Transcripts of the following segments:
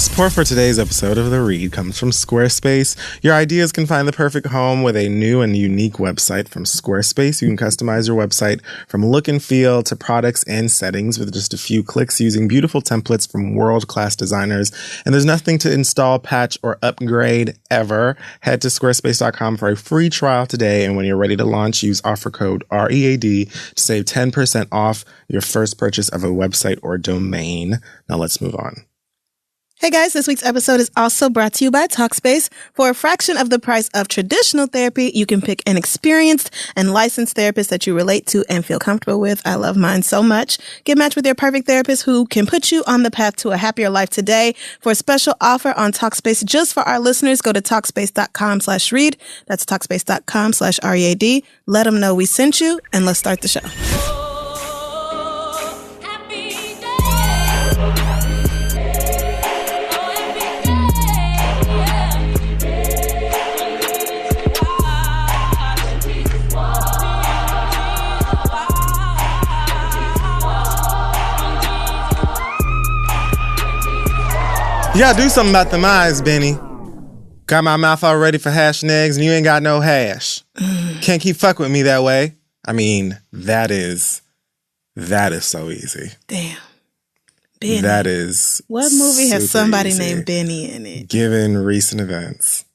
Support for today's episode of The Read comes from Squarespace. Your ideas can find the perfect home with a new and unique website from Squarespace. You can customize your website from look and feel to products and settings with just a few clicks using beautiful templates from world-class designers. And there's nothing to install, patch, or upgrade ever. Head to squarespace.com for a free trial today. And when you're ready to launch, use offer code READ to save 10% off your first purchase of a website or domain. Now let's move on. Hey guys, this week's episode is also brought to you by Talkspace. For a fraction of the price of traditional therapy, you can pick an experienced and licensed therapist that you relate to and feel comfortable with. I love mine so much. Get matched with your perfect therapist who can put you on the path to a happier life today. For a special offer on Talkspace just for our listeners, go to Talkspace.com/read. That's Talkspace.com/READ. Let them know we sent you, and let's start the show. You gotta do something about them eyes, Benny. Got my mouth all ready for hash and eggs and you ain't got no hash. Can't keep fucking with me that way. I mean, that is so easy. Damn. Benny. That is What movie has somebody easy. named Benny in it? Given recent events.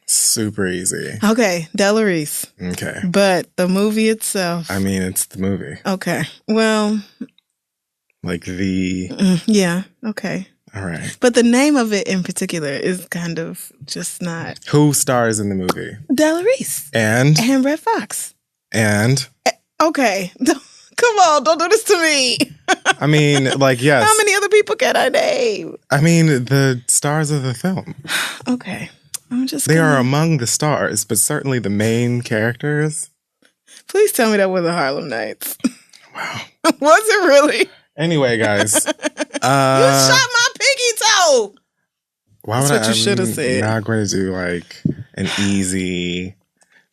Super easy. Okay, Della Reese. Okay. But the movie itself. I mean, it's the movie. Okay. Well. Like the... yeah. Okay. All right. But the name of it in particular is kind of just not... Who stars in the movie? Della Reese. And Red Fox. And? Okay. Come on, don't do this to me. I mean, like, yes. How many other people can I name? I mean, the stars of the film. Okay. They are among the stars, but certainly the main characters. Please tell me that wasn't Harlem Nights. Wow. Was it really? Anyway, guys. You shot my pinky toe. Why would That's what you should have said. I'm not going to do like an easy,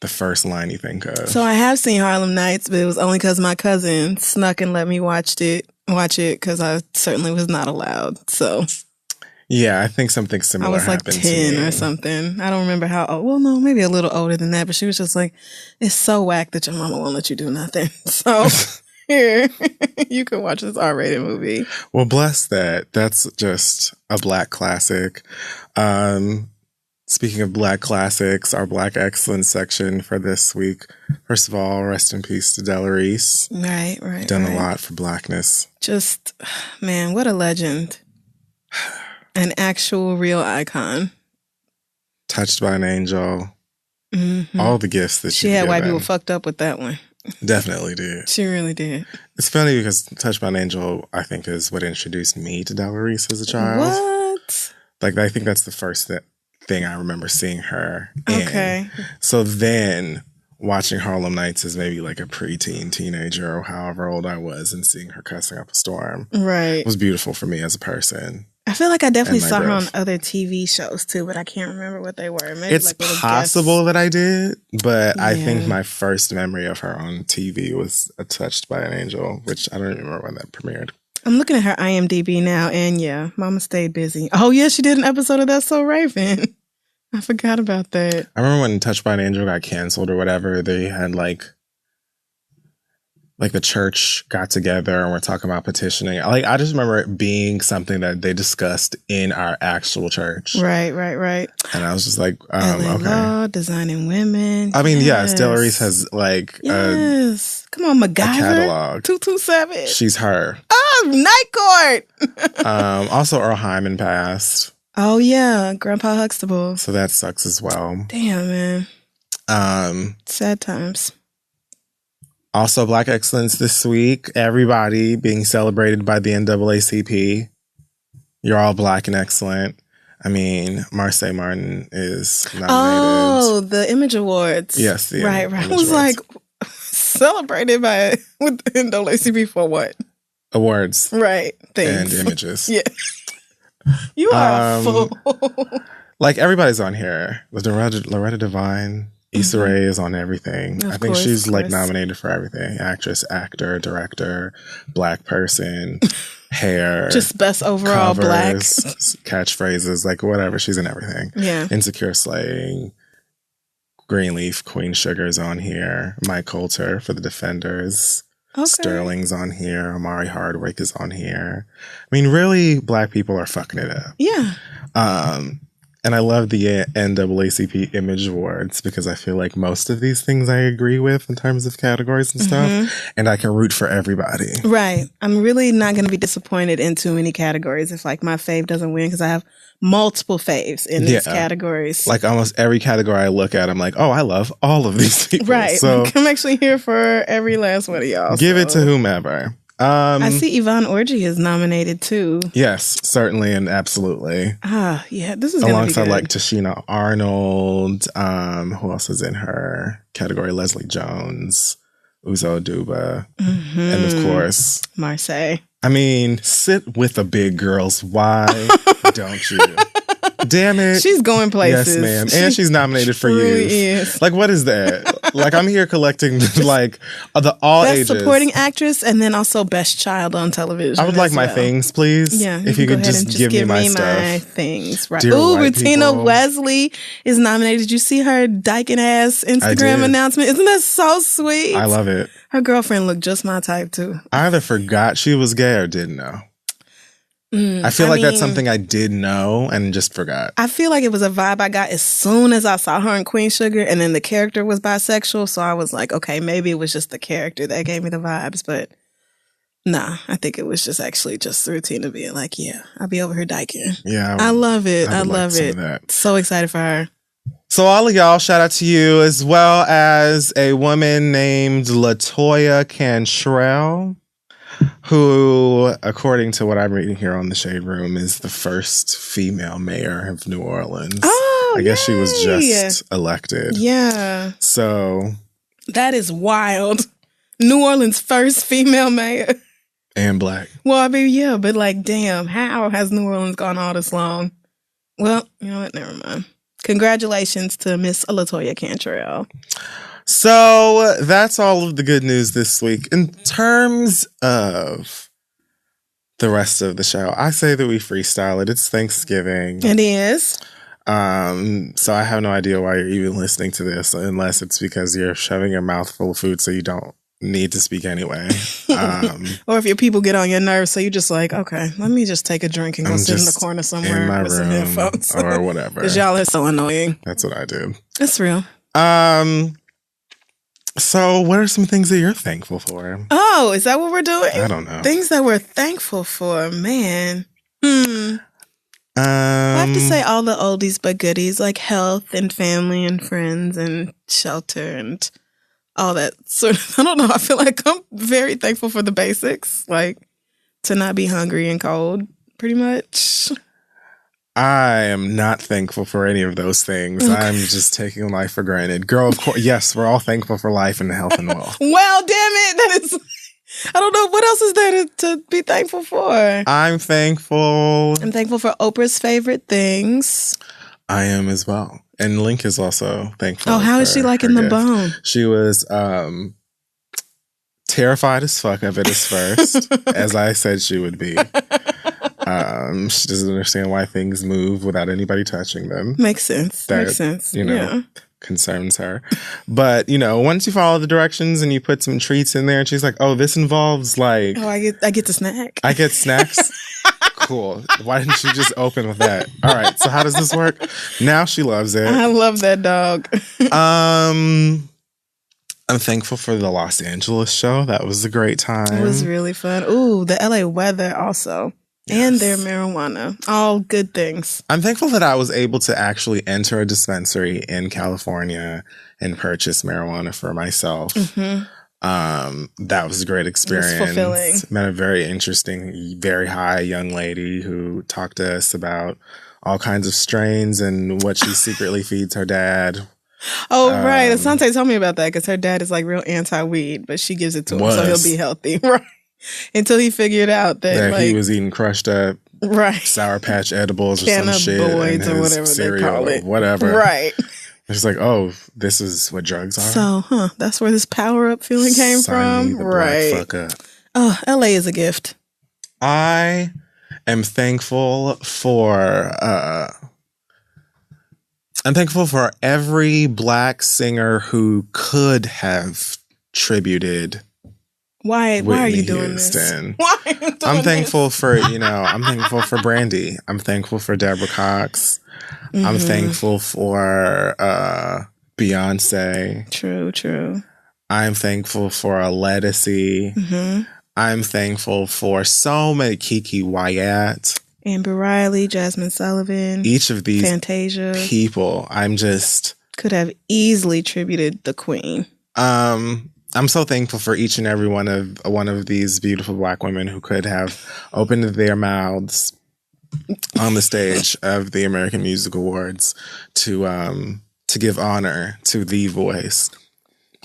the first line you think of. So I have seen Harlem Nights, but it was only because my cousin snuck and let me watch it because I certainly was not allowed. So yeah, I think something similar. I was like 10 or something. I don't remember how old. Well, no, maybe a little older than that. But she was just like, "It's so whack that your mama won't let you do nothing." So. Here, you can watch this R-rated movie. Well, bless that. That's just a Black classic. Speaking of Black classics, our Black excellence section for this week. First of all, rest in peace to Della Reese. Right. Done a lot for Blackness. Just, man, what a legend. An actual real icon. Touched by an Angel. Mm-hmm. All the gifts that she had white people fucked up with that one. Definitely did. She really did. It's funny because Touched by an Angel, I think, is what introduced me to Della Reese as a child. What? Like, I think that's the first thing I remember seeing her in. Okay. So then, watching Harlem Nights as maybe like a preteen, teenager, or however old I was, and seeing her cussing up a storm. Right. Was beautiful for me as a person. I feel like I definitely saw her on other TV shows too, but I can't remember what they were. Maybe it's like possible that I did, but I think my first memory of her on TV was Touched by an Angel, which I don't even remember when that premiered. I'm looking at her IMDb now, and yeah, Mama stayed busy. Oh yeah, she did an episode of That's So Raven. I forgot about that. I remember when Touched by an Angel got canceled or whatever, they had like the church got together and we're talking about petitioning. Like, I just remember it being something that they discussed in our actual church. Right. And I was just like, LA okay. Law, Designing Women. I mean, yes, Della Reese has like come on, MacGyver. A catalog. 227. She's her. Oh, Night Court. Also, Earl Hyman passed. Oh yeah, Grandpa Huxtable. So that sucks as well. Damn, man. Sad times. Also, Black excellence this week. Everybody being celebrated by the NAACP. You're all Black and excellent. I mean, Marseille Martin is nominated. Oh, the Image Awards. Yes, the right. I was like, celebrated with the NAACP for what? Awards. Right. Things. And images. Yeah. You are a fool. Like, everybody's on here. Loretta Devine, Issa Rae is on everything. Of I think course, she's like Chris. nominated for everything. Actress, actor, director, black person, hair. Just best overall black. Catchphrases, like whatever. She's in everything. Yeah. Insecure Slaying. Greenleaf, Queen Sugar's on here. Mike Coulter for The Defenders. Okay. Sterling's on here. Amari Hardwick is on here. I mean, really, black people are fucking it up. Yeah. And I love the NAACP Image Awards because I feel like most of these things I agree with in terms of categories and stuff. And I can root for everybody. Right. I'm really not going to be disappointed in too many categories if like my fave doesn't win because I have multiple faves in these categories. Like almost every category I look at, I'm like, oh, I love all of these people. Right. So I'm actually here for every last one of y'all. Give it to whomever. I see Yvonne Orji is nominated too. Yes, certainly and absolutely. Yeah, this is gonna alongside be good. like Tashina Arnold. Who else is in her category? Leslie Jones, Uzo Aduba, and of course Marseille. I mean, sit with the big girls. Why don't you? Damn it. She's going places. Yes, ma'am. And she's nominated for youth. Like, what is that? Like, I'm here collecting, like, the all Best ages. supporting actress and then also best child on television. I would like my things, please. Yeah. If you could just give me my stuff. My things. Right. Dear Ooh, white Rutina people. Wesley is nominated. Did you see her dyking ass Instagram announcement? Isn't that so sweet? I love it. Her girlfriend looked just my type, too. I either forgot she was gay or didn't know. I feel like that's something I did know and just forgot. I feel like it was a vibe I got as soon as I saw her in Queen Sugar, and then the character was bisexual, so I was like, okay, maybe it was just the character that gave me the vibes, but nah, I think it was just actually just Rutina being like, yeah, I'll be over here dyking. Yeah. I love it. I would like love some it. of that. So excited for her. So all of y'all, shout out to you, as well as a woman named LaToya Cantrell, who, according to what I'm reading here on the Shade Room, is the first female mayor of New Orleans. Oh, I guess she was just elected. Yeah. So. That is wild. New Orleans' first female mayor. And black. Well, I mean, yeah, but like, damn, how has New Orleans gone all this long? Well, you know what? Never mind. Congratulations to Miss LaToya Cantrell. So that's all of the good news this week. In terms of the rest of the show, I say that we freestyle it. It's Thanksgiving. It is. So I have no idea why you're even listening to this, unless it's because you're shoving your mouth full of food so you don't need to speak anyway. Or if your people get on your nerves, so you're just like, okay, let me just take a drink and go sit in the corner somewhere in my with some room headphones. or whatever. Because y'all are so annoying. That's what I do. That's real. So what are some things that you're thankful for? Oh, is that what we're doing? I don't know. Things that we're thankful for, man. I have to say all the oldies but goodies, like health and family and friends and shelter and all that sort of. I don't know. I feel like I'm very thankful for the basics, like to not be hungry and cold, pretty much. I am not thankful for any of those things. Okay. I'm just taking life for granted. Girl, of course, yes, we're all thankful for life and health and wealth. Well, damn it. That is, I don't know. What else is there to be thankful for? I'm thankful for Oprah's favorite things. I am as well. And Link is also thankful. Oh, how is she liking the bone? She was terrified as fuck of it as first, as I said she would be. She doesn't understand why things move without anybody touching them. Makes sense. That, Makes sense. You know, concerns her. But, you know, once you follow the directions and you put some treats in there and she's like, oh, this involves like... Oh, I get to snack. I get snacks? Cool. Why didn't you just open with that? All right. So how does this work? Now she loves it. I love that dog. I'm thankful for the Los Angeles show. That was a great time. It was really fun. Ooh, the LA weather also. Yes. And their marijuana. All good things. I'm thankful that I was able to actually enter a dispensary in California and purchase marijuana for myself. Mm-hmm. That was a great experience. It was fulfilling. Met a very interesting, very high young lady who talked to us about all kinds of strains and what she secretly feeds her dad. Oh, right. Asante told me about that because her dad is like real anti-weed, but she gives it to him so he'll be healthy. Right. Until he figured out that like, he was eating crushed up Sour Patch edibles or some shit. Cannabinoids or whatever cereal, they call it. Whatever. Right. It's like, oh, this is what drugs are. So, that's where this power up feeling came Sign me from, the right? black fuck up. Oh, LA is a gift. I am thankful for. I'm thankful for every black singer who could have tributed. Why are you doing Houston. this? Why are you doing I'm thankful this? for, I'm thankful for Brandy. I'm thankful for Deborah Cox. Mm-hmm. I'm thankful for Beyonce. True. I'm thankful for Ledisi. Mm-hmm. I'm thankful for so many Kiki Wyatt. Amber Riley, Jasmine Sullivan. Each of these Fantasia. people, I'm just... Could have easily tributed the queen. I'm so thankful for each and every one of these beautiful black women who could have opened their mouths on the stage of the American Music Awards to give honor to the voice.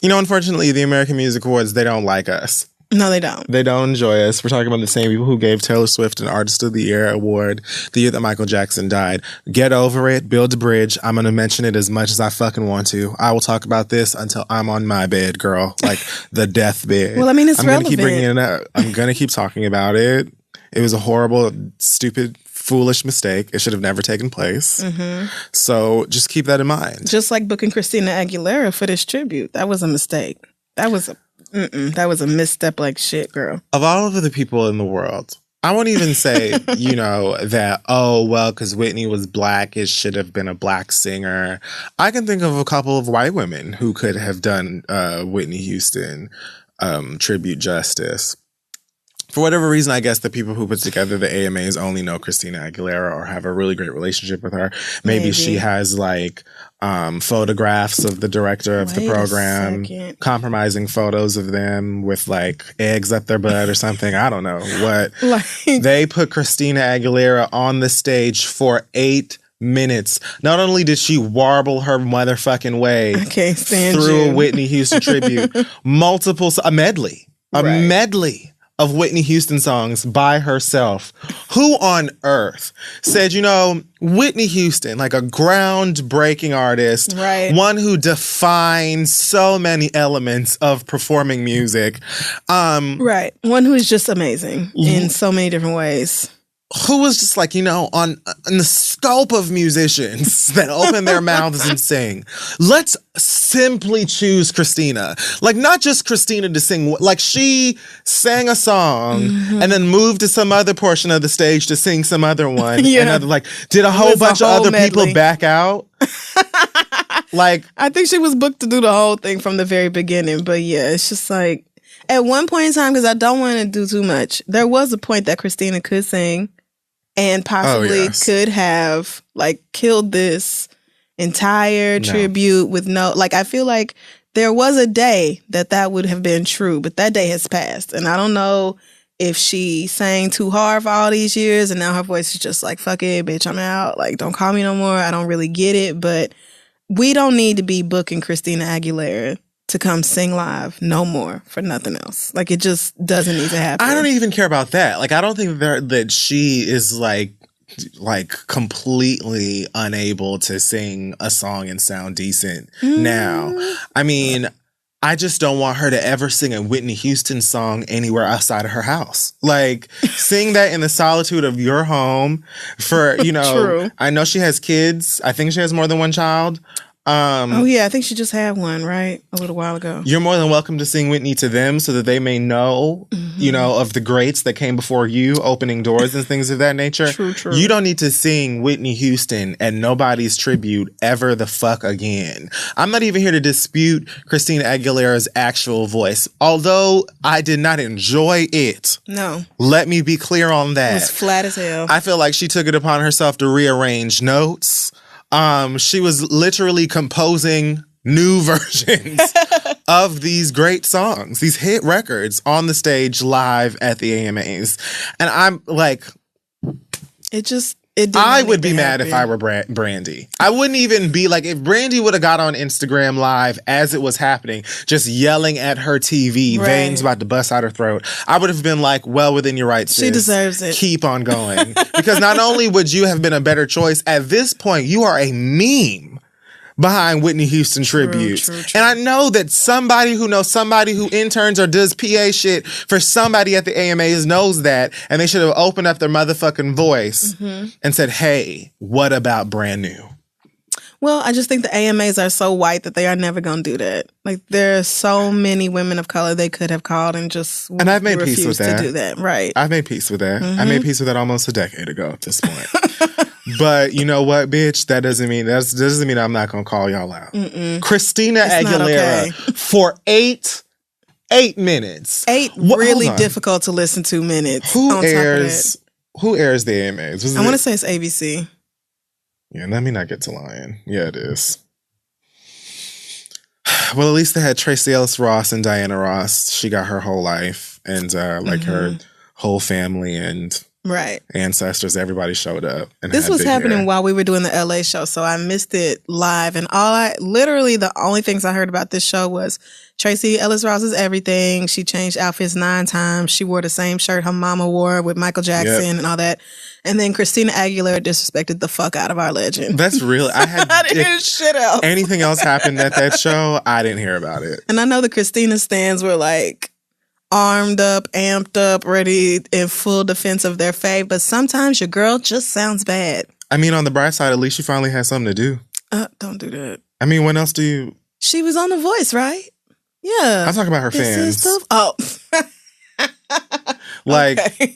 Unfortunately, the American Music Awards, they don't like us. No, they don't. They don't enjoy us. We're talking about the same people who gave Taylor Swift an Artist of the Year award the year that Michael Jackson died. Get over it. Build a bridge. I'm going to mention it as much as I fucking want to. I will talk about this until I'm on my bed, girl. Like the deathbed. Well, I mean, it's I'm relevant. Gonna keep bringing it up. I'm going to keep talking about it. It was a horrible, stupid, foolish mistake. It should have never taken place. Mm-hmm. So just keep that in mind. Just like booking Christina Aguilera for this tribute. That was a mistake. That was a misstep like shit, girl. Of all of the people in the world, I won't even say, that, because Whitney was black, it should have been a black singer. I can think of a couple of white women who could have done Whitney Houston tribute justice. For whatever reason, I guess the people who put together the AMAs only know Christina Aguilera or have a really great relationship with her. Maybe. She has photographs of the director of the program, compromising photos of them with eggs up their butt or something. I don't know what. They put Christina Aguilera on the stage for 8 minutes. Not only did she warble her motherfucking way through a Whitney Houston tribute, a medley of Whitney Houston songs by herself. Who on earth said, Whitney Houston, like a groundbreaking artist, right? One who defines so many elements of performing music. Right. One who is just amazing in so many different ways. Who was just on the scope of musicians that open their mouths and sing. Let's simply choose Christina. Not just Christina to sing. She sang a song and then moved to some other portion of the stage to sing some other one. Yeah. Did a whole bunch of other medley. people back out? I think she was booked to do the whole thing from the very beginning. But yeah, it's just at one point in time, because I don't want to do too much, there was a point that Christina could sing. And possibly could have killed this entire tribute with no, I feel like there was a day that would have been true, but that day has passed. And I don't know if she sang too hard for all these years and now her voice is just fuck it, bitch, I'm out. Don't call me no more. I don't really get it, but we don't need to be booking Christina Aguilera to come sing live no more for nothing else. It just doesn't need to happen. I don't even care about that. I don't think that she is completely unable to sing a song and sound decent now. I mean, I just don't want her to ever sing a Whitney Houston song anywhere outside of her house. Sing that in the solitude of your home for, True. I know she has kids. I think she has more than one child. I think she just had one, right? A little while ago. You're more than welcome to sing Whitney to them so that they may know, of the greats that came before you, opening doors and things of that nature. True. You don't need to sing Whitney Houston at nobody's tribute ever the fuck again. I'm not even here to dispute Christina Aguilera's actual voice, although I did not enjoy it. No. Let me be clear on that. It was flat as hell. I feel like she took it upon herself to rearrange notes. She was literally composing new versions of these great songs, these hit records on the stage live at the AMAs. And I'm I would be mad if I were Brandy. I wouldn't even be if Brandy would have got on Instagram Live as it was happening, just yelling at her TV, veins about to bust out her throat. I would have been well within your rights. She deserves it. Keep on going. Because not only would you have been a better choice, at this point, you are a meme. behind Whitney Houston tributes. True. And I know that somebody who knows somebody who interns or does PA shit for somebody at the AMAs knows that, and they should have opened up their motherfucking voice and said, hey, what about Brand New? Well, I just think the AMAs are so white that they are never going to do that. Like, there are so many women of color they could have called and just and I've made peace with that. To do that. Right. I've made peace with that. I made peace with that almost a decade ago at this point. But you know what, bitch? That doesn't mean I'm not going to call y'all out. Christina Aguilera for 8 minutes. Really difficult to listen to minutes. Who airs the AMAs? I want to say it's ABC. Yeah, let me not get to lying. Yeah, it is. Well, at least they had Tracee Ellis Ross and Diana Ross. She got her whole life and her whole family and ancestors. Everybody showed up. And this was happening while we were doing the LA show, so I missed it live. And the only things I heard about this show was Tracee Ellis Ross is everything. She changed outfits 9 times. She wore the same shirt her mama wore with Michael Jackson and all that. And then Christina Aguilera disrespected the fuck out of our legend. That's real. I didn't hear shit else. Anything else happened at that show, I didn't hear about it. And I know the Christina stands were like armed up, amped up, ready in full defense of their fave. But sometimes your girl just sounds bad. I mean, on the bright side, at least she finally had something to do. Don't do that. I mean, when else do you... She was on The Voice, right? Yeah. I'm talking about her fans. Oh.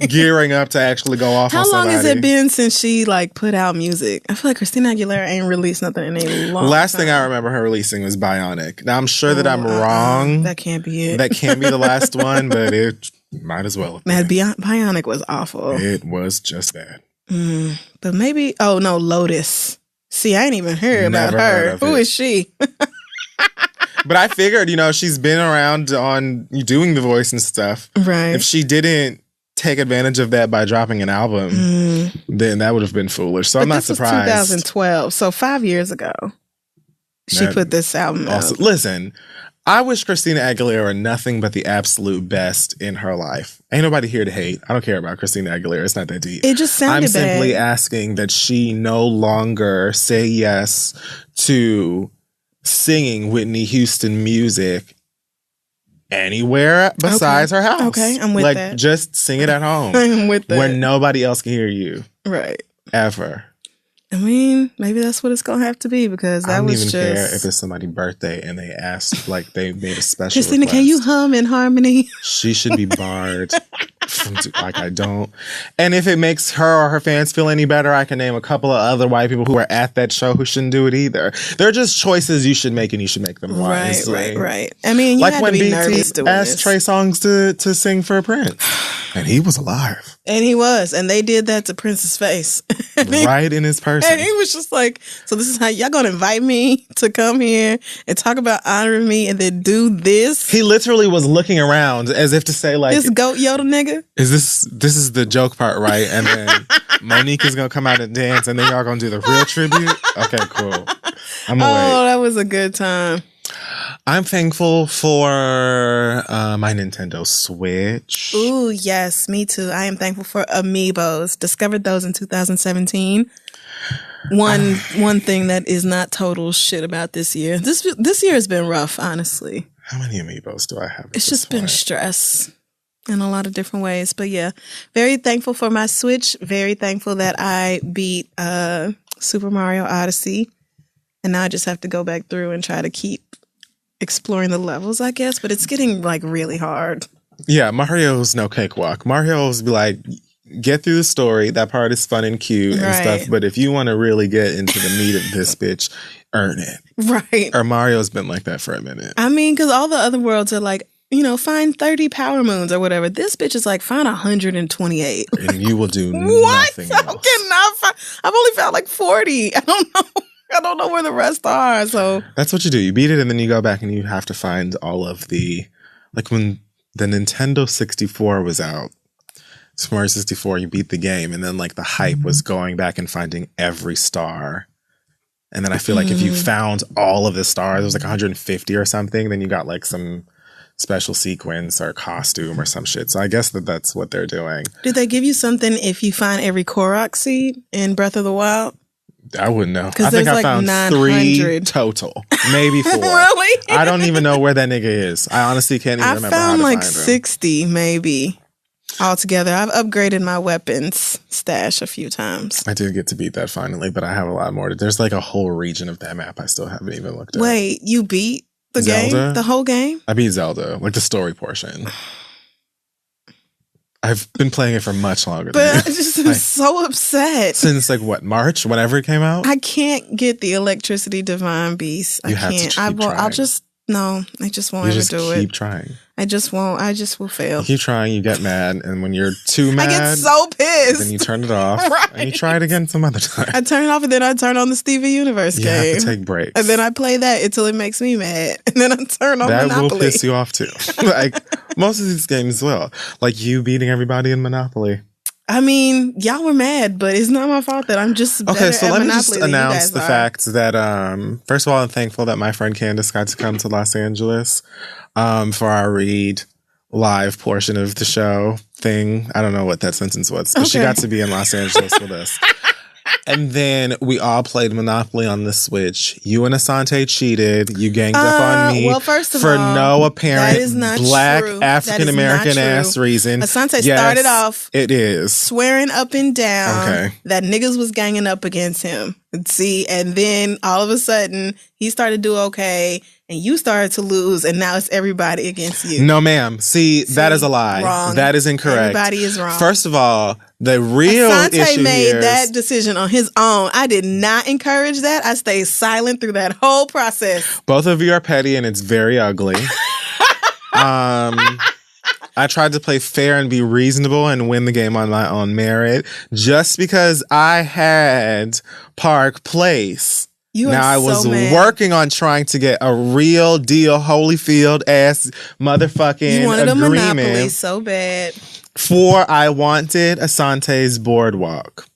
Gearing up to actually go off on somebody. How long has it been since she put out music? I feel like Christina Aguilera ain't released nothing in a long Last thing I remember her releasing was Bionic. Now I'm sure that I'm wrong. That can't be it. That can't be the last one, but it might as well. Man, Bionic was awful. It was just bad. But maybe, Lotus. See, I ain't even heard about her. Who is she? But I figured, she's been around on doing The Voice and stuff. Right. If she didn't take advantage of that by dropping an album, then that would have been foolish. So I'm not surprised. This was 2012, so 5 years ago, she put this album out. Listen, I wish Christina Aguilera nothing but the absolute best in her life. Ain't nobody here to hate. I don't care about Christina Aguilera. It's not that deep. It just sounded bad. I'm simply asking that she no longer say yes to singing Whitney Houston music anywhere besides her house. Okay, I'm with that. Just sing it at home. I'm with that. Where nobody else can hear you. Right. Ever. I mean, maybe that's what it's going to have to be because that was just... I don't even care if it's somebody's birthday and they asked, they made a special Christina, request. can you hum in harmony? She should be barred. I don't. And if it makes her or her fans feel any better, I can name a couple of other white people who were at that show who shouldn't do it either. They're just choices you should make, and you should make them wisely. Right. I mean, you had to be nervous doing this. Asked Trey Songz to sing for Prince, and he was alive. And he was, and they did that to Prince's face. Right in his person. And he was just like, so this is how y'all gonna invite me to come here and talk about honoring me and then do this? He literally was looking around as if to say this goat Yoda nigga? This is the joke part, right? And then Monique is gonna come out and dance and then y'all gonna do the real tribute? Okay, cool. I'm gonna wait. That was a good time. I'm thankful for my Nintendo Switch. Ooh, yes, me too. I am thankful for Amiibos. Discovered those in 2017. One thing that is not total shit about this year. This year has been rough, honestly. How many Amiibos do I have? It's just been stress in a lot of different ways. But yeah, very thankful for my Switch. Very thankful that I beat Super Mario Odyssey. And now I just have to go back through and try to keep exploring the levels, I guess, but it's getting really hard. Yeah, Mario's no cakewalk. Mario's be like, get through the story. That part is fun and cute and stuff. But if you want to really get into the meat of this bitch, earn it. Right. Or Mario's been like that for a minute. I mean, because all the other worlds are like, find 30 power moons or whatever. This bitch is like, find 128. And you will do nothing else. I've only found like 40. I don't know. I don't know where the rest are. So that's what you do. You beat it and then you go back and you have to find all of the, when the Nintendo 64 was out, Super Mario 64, you beat the game and then the hype was going back and finding every star. And then I feel like if you found all of the stars, it was 150 or something, then you got some special sequence or costume or some shit. So I guess that's what they're doing. Did they give you something if you find every Korok seed in Breath of the Wild? I wouldn't know. I Because think there's I found 3 total. Maybe 4. Really? I don't even know where that nigga is. I honestly can't even remember how to found find him. 60 maybe altogether. I've upgraded my weapons stash a few times. I did get to beat that finally, but I have a lot more. There's like a whole region of that map I still haven't even looked at. Wait, you beat the Zelda? game? The whole game? I beat Zelda, like the story portion. I've been playing it for much longer than But you. I just am so upset. Since like what, March, whenever it came out? I can't get the Electricity Divine Beast. I You have to can't. keep I'll trying. just I just won't You ever just do it. keep trying. I just won't. I just will fail. You keep trying, you get mad, and when you're too mad, I get so pissed. then you turn it off, Right. and you try it again some other time. I turn it off and then I turn on the Steven Universe You game. have to take breaks. And then I play that until it makes me mad. And then I turn on that Monopoly. will piss you off too. Like most of these games will. Like you beating everybody in Monopoly. I mean, y'all were mad, but it's not my fault that I'm just better Okay, so at let me Monopoly just than you announce guys the are. fact that first of all, I'm thankful that my friend Candace got to come to Los Angeles for our read live portion of the show thing. I don't know what that sentence was, but she got to be in Los Angeles with us. And then we all played Monopoly on the Switch. You and Asante cheated. You ganged up on me well, first of for all, no that apparent is not black true. African American ass reason. Asante Yes, started off it is swearing up and down Okay. that niggas was ganging up against him. See, and then all of a sudden he started to do okay, and you started to lose, and now it's everybody against you. No, ma'am. See, that is a lie. Wrong. That is incorrect. Everybody is wrong. First of all, the real Asante issue made here that is decision on his own. I did not encourage that. I stayed silent through that whole process. both of you are petty and it's very ugly. I tried to play fair and be reasonable and win the game on my own merit just because I had Park Place. You Now I are was so mad. working on trying to get a real deal Holyfield ass motherfucking You wanted a agreement Monopoly so bad. for I wanted Asante's Boardwalk.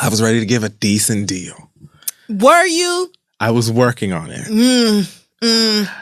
I was ready to give a decent deal. Were you? I was working on it.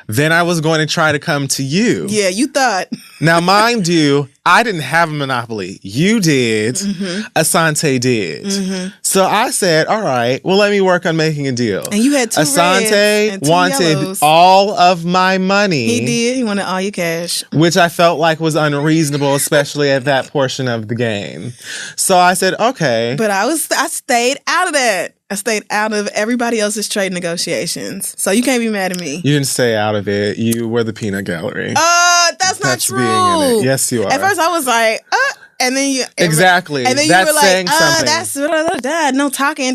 Then I was going to try to come to you. Yeah, you thought. Now, mind you, I didn't have a monopoly. You did. Asante did. So I said, all right, well, let me work on making a deal. And you had 2 reds Asante and 2 wanted yellows. all of my money. He did. He wanted all your cash. Which I felt like was unreasonable, especially at that portion of the game. So I said, okay. But I stayed out of that. I stayed out of everybody else's trade negotiations. So you can't be mad at me. You didn't stay out of it. You were the peanut gallery. That's not true. being in it. Yes, you are. At first I was like, and then you Exactly. and then That's you were saying like, something. that's no talking.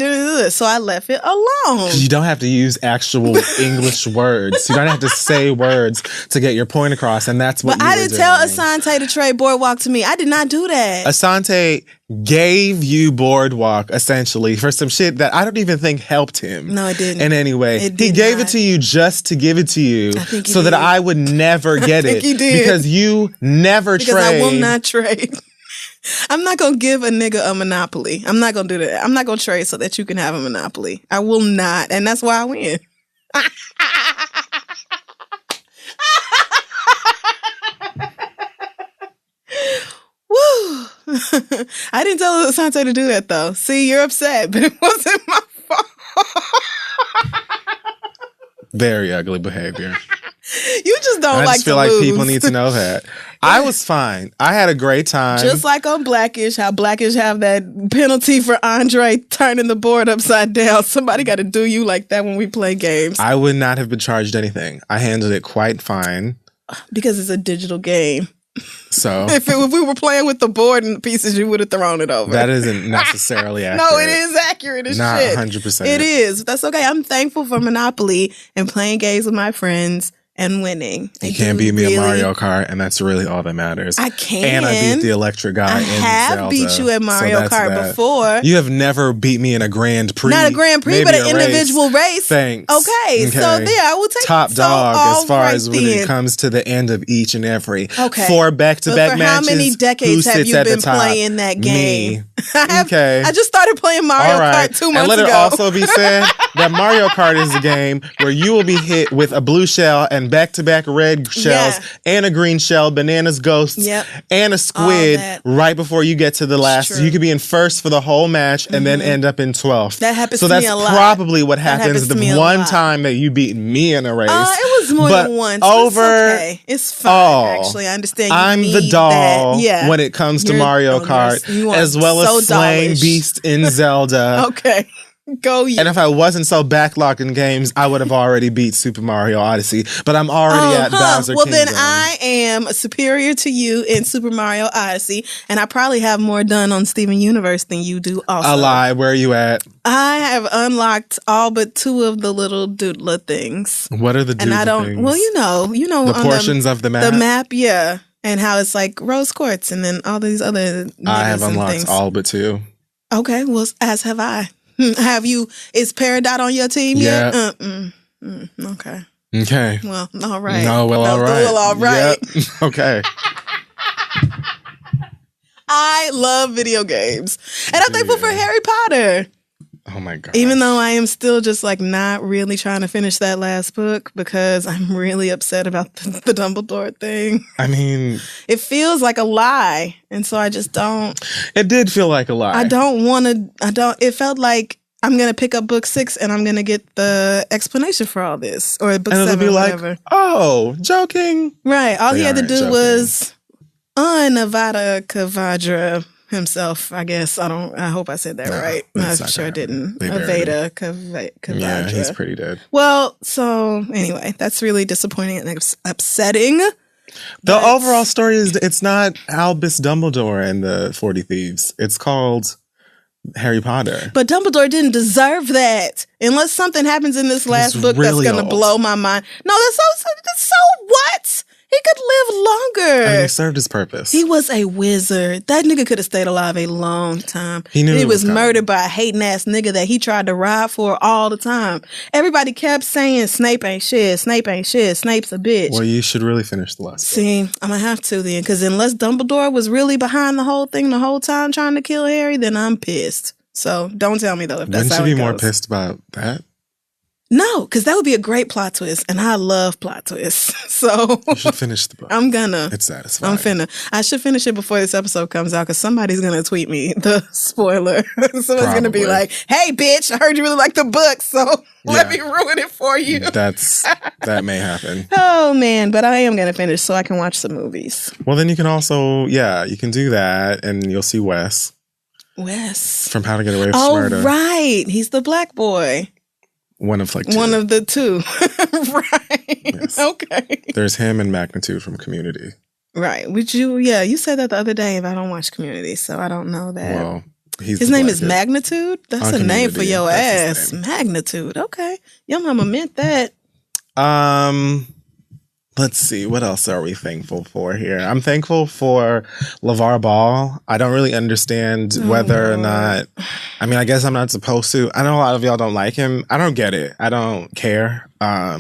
So I left it alone. You don't have to use actual English words. You don't have to say words to get your point across, and that's what But you I were didn't tell doing. Asante to trade Boardwalk to me. I did not do that. Asante gave you Boardwalk, essentially, for some shit that I don't even think helped him. No, it didn't. In any way. It He did gave not. it to you just to give it to you I think he so that did. I would never get think it. he did. Because you never Because trade. I will not trade. I'm not going to give a nigga a monopoly. I'm not going to do that. I'm not going to trade so that you can have a monopoly. I will not. And that's why I win. Woo! I didn't tell Asante to do that though. See, you're upset, but it wasn't my fault. Very ugly behavior. You just don't I like just feel to like lose. people need to know that. I was fine. I had a great time. Just like on Blackish, how Blackish have that penalty for Andre turning the board upside down. Somebody got to do you like that when we play games. I would not have been charged anything. I handled it quite fine. Because it's a digital game. So If we were playing with the board and the pieces, you would have thrown it over. that isn't necessarily accurate. No, it is accurate as Not shit. 100%. It is. That's okay. I'm thankful for Monopoly and playing games with my friends and winning. You can't beat me at Mario Kart, and that's really all that matters. I can. And I beat the electric guy I in have Zelda. beat you at Mario that's Kart that. before. You have never beat me in a Grand Prix. Not a Grand Prix, Maybe but a an individual race. Thanks. Okay, so there, I will take top so dog all as far right as when then. it comes to the end of each and every. Okay. 4 back-to-back But for matches. how many decades who have sits you at the been top? playing that game? Me. I just started playing Mario All right. Kart 2 months And let ago. it also be said that Mario Kart is a game where you will be hit with a blue shell and on back-to-back red shells and a green shell, bananas, ghosts, and a squid right before you get to the last. You could be in first for the whole match and then end up in 12th. That happens to me a lot. So that's probably what happens the one time that you beat me in a race. It was more than once. It's okay. It's fine, actually. I understand you I'm the doll when it comes to Mario Kart, as well as slaying Beast in Zelda. Okay. Go you. And if I wasn't so backlogged in games, I would have already beat Super Mario Odyssey. But I'm already at Bowser Kingdom. Then I am superior to you in Super Mario Odyssey, and I probably have more done on Steven Universe than you do also. A lie. Where are you at? I have unlocked all but 2 of the little doodler things. What are the doodler things? Well, you know the portions of the map. The map, yeah. And how it's like rose quartz and then all these other I have unlocked all but 2. Okay, well, as have I. Have you? Is Peridot on your team yet? Okay. Okay. Well, all right. No, well, all right. Well, all right. Yep. Okay. I love video games. And I'm thankful for Harry Potter. Oh my God. Even though I am still just like not really trying to finish that last book because I'm really upset about the Dumbledore thing. I mean, it feels like a lie. And so I just don't. It did feel like a lie. It felt like I'm going to pick up book 6 and I'm going to get the explanation for all this. Or book 7 or whatever. Like, oh, joking. Right. All he had to do was Avada Kedavra himself, I guess. I hope I said that right. I'm sure I didn't. Avada Kedavra. Yeah, he's pretty dead. Well, so anyway, that's really disappointing and upsetting. The overall story is it's not Albus Dumbledore and the 40 Thieves. It's called Harry Potter. But Dumbledore didn't deserve that. Unless something happens in this last book really that's going to blow my mind. No, that's so what? He could live longer. I mean, he served his purpose. He was a wizard. That nigga could have stayed alive a long time. He knew he was murdered by a hating ass nigga that he tried to ride for all the time. Everybody kept saying Snape ain't shit. Snape ain't shit. Snape's a bitch. Well, you should really finish the last book. See, I'm gonna have to then, because unless Dumbledore was really behind the whole thing the whole time trying to kill Harry, then I'm pissed. So don't tell me though if that's Wouldn't how you it be more goes. pissed about that? No, because that would be a great plot twist, and I love plot twists. So you should finish the book. I'm gonna. It's satisfying. I should finish it before this episode comes out, because somebody's gonna tweet me the spoiler. Somebody's gonna be like, "Hey, bitch, I heard you really like the book, so let me ruin it for you." That may happen. Oh man, but I am gonna finish so I can watch some movies. Well, then you can also, you can do that, and you'll see Wes from How to Get Away with Murder. Oh, right, he's the black boy. One of like 2. One of the 2. Right. Yes. Okay. There's him and Magnitude from Community. Right. You said that the other day, and I don't watch Community, so I don't know that. Well, his name is Magnitude? That's a name for your ass. Magnitude. Okay. Your mama meant that. Let's see. What else are we thankful for here? I'm thankful for Lavar Ball. I don't really understand whether or not... I mean, I guess I'm not supposed to. I know a lot of y'all don't like him. I don't get it. I don't care. I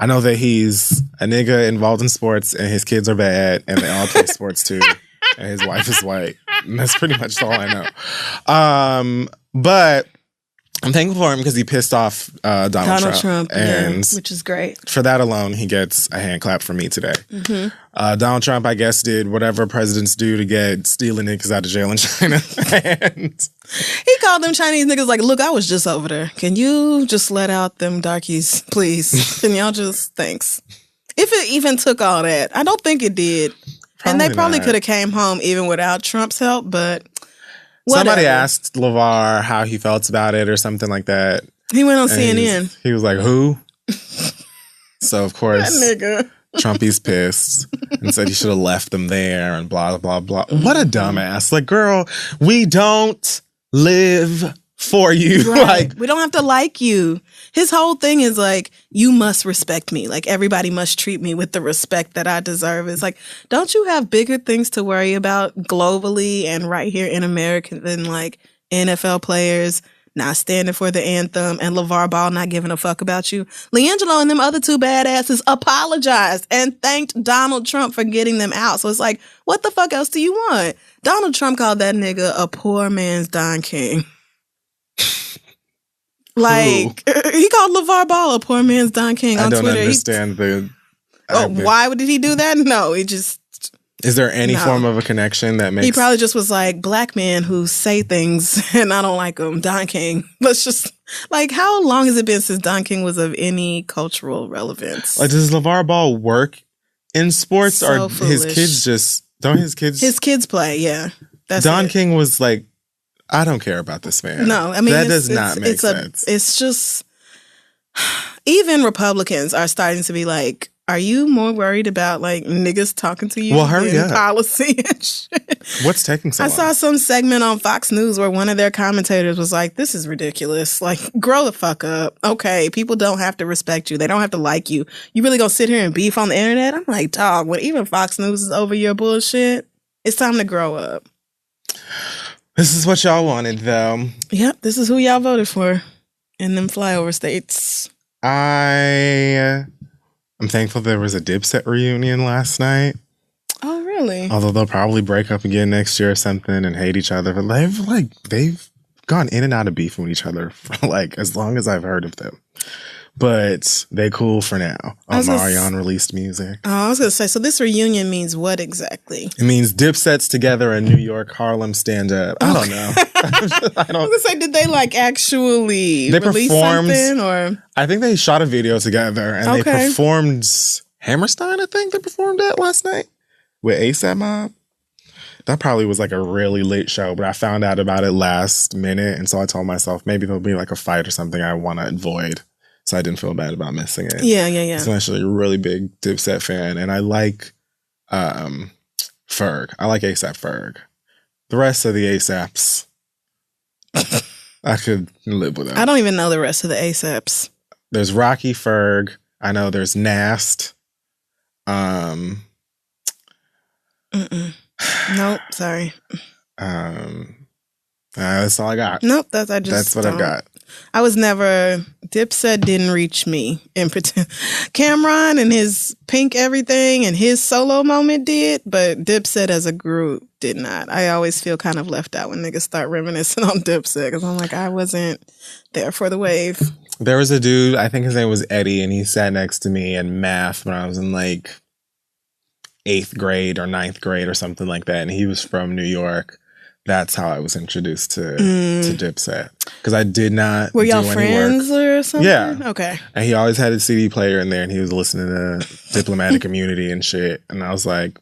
know that he's a nigga involved in sports and his kids are bad and they all play sports too. And his wife is white. And that's pretty much all I know. But... I'm thankful for him because he pissed off Donald Trump. And which is great. For that alone, he gets a hand clap from me today. Mm-hmm. Donald Trump, I guess, did whatever presidents do to get stealing niggas out of jail in China. And he called them Chinese niggas like, look, I was just over there. Can you just let out them darkies, please? Can y'all just, thanks. If it even took all that. I don't think it did. And they probably could have came home even without Trump's help, but... Whatever. Somebody asked LeVar how he felt about it or something like that. He went on CNN. He was like, who? So, of course, that nigga. Trumpy's pissed and said he should have left them there and blah, blah, blah. What a dumbass. Like, girl, we don't live for you. Right. Like, we don't have to like you. His whole thing is like, you must respect me. Like, everybody must treat me with the respect that I deserve. It's like, don't you have bigger things to worry about globally and right here in America than like NFL players not standing for the anthem and LeVar Ball not giving a fuck about you? LiAngelo and them other 2 badasses apologized and thanked Donald Trump for getting them out. So it's like, what the fuck else do you want? Donald Trump called that nigga a poor man's Don King. Like, he called LeVar Ball a poor man's Don King on Twitter. I don't understand the Why did he do that? No, he just... Is there any form of a connection that makes... He probably just was like, black men who say things and I don't like them. Don King. Let's just... Like, how long has it been since Don King was of any cultural relevance? Like, does Lavar Ball work in sports So or foolish. his kids just... Don't his kids... His kids play, yeah. That's Don it. King was like, I don't care about this man. No, I mean... That does not make sense. It's just... Even Republicans are starting to be like, are you more worried about like niggas talking to you than policy and shit? What's taking so long? I saw some segment on Fox News where one of their commentators was like, this is ridiculous. Like, grow the fuck up. Okay, people don't have to respect you. They don't have to like you. You really gonna sit here and beef on the internet? I'm like, dog, when even Fox News is over your bullshit, it's time to grow up. This is what y'all wanted, though. Yep, this is who y'all voted for in them flyover states. I'm thankful there was a Dipset reunion last night. Oh, really? Although they'll probably break up again next year or something and hate each other. But they've gone in and out of beef with each other for like as long as I've heard of them. But they cool for now. Omarion released music. Oh, I was going to say, so this reunion means what exactly? It means Dipset's together in New York, Harlem stand-up. I don't know. I was going to say, did they like actually release something? Or? I think they shot a video together and they performed Hammerstein, I think they performed that last night with A$AP Mob. That probably was like a really late show, but I found out about it last minute. And so I told myself maybe there'll be like a fight or something I want to avoid. So I didn't feel bad about missing it. Yeah. I'm actually a really big Dipset fan. And I like Ferg. I like A$AP Ferg. The rest of the A$APs, I could live with them. I don't even know the rest of the A$APs. There's Rocky Ferg. I know there's Nast. Nope, sorry. That's all I got. Nope, that's what I've got. I was never... Dipset didn't reach me in particular. Cameron and his Pink Everything and his solo moment did, but Dipset as a group did not. I always feel kind of left out when niggas start reminiscing on Dipset because I'm like, I wasn't there for the wave. There was a dude, I think his name was Eddie, and he sat next to me in math when I was in like 8th grade or 9th grade or something like that, and he was from New York. That's how I was introduced to Dipset. Because I did not Were y'all do any friends work. or something? Yeah. Okay. And he always had a CD player in there and he was listening to Diplomatic Immunity and shit. And I was like,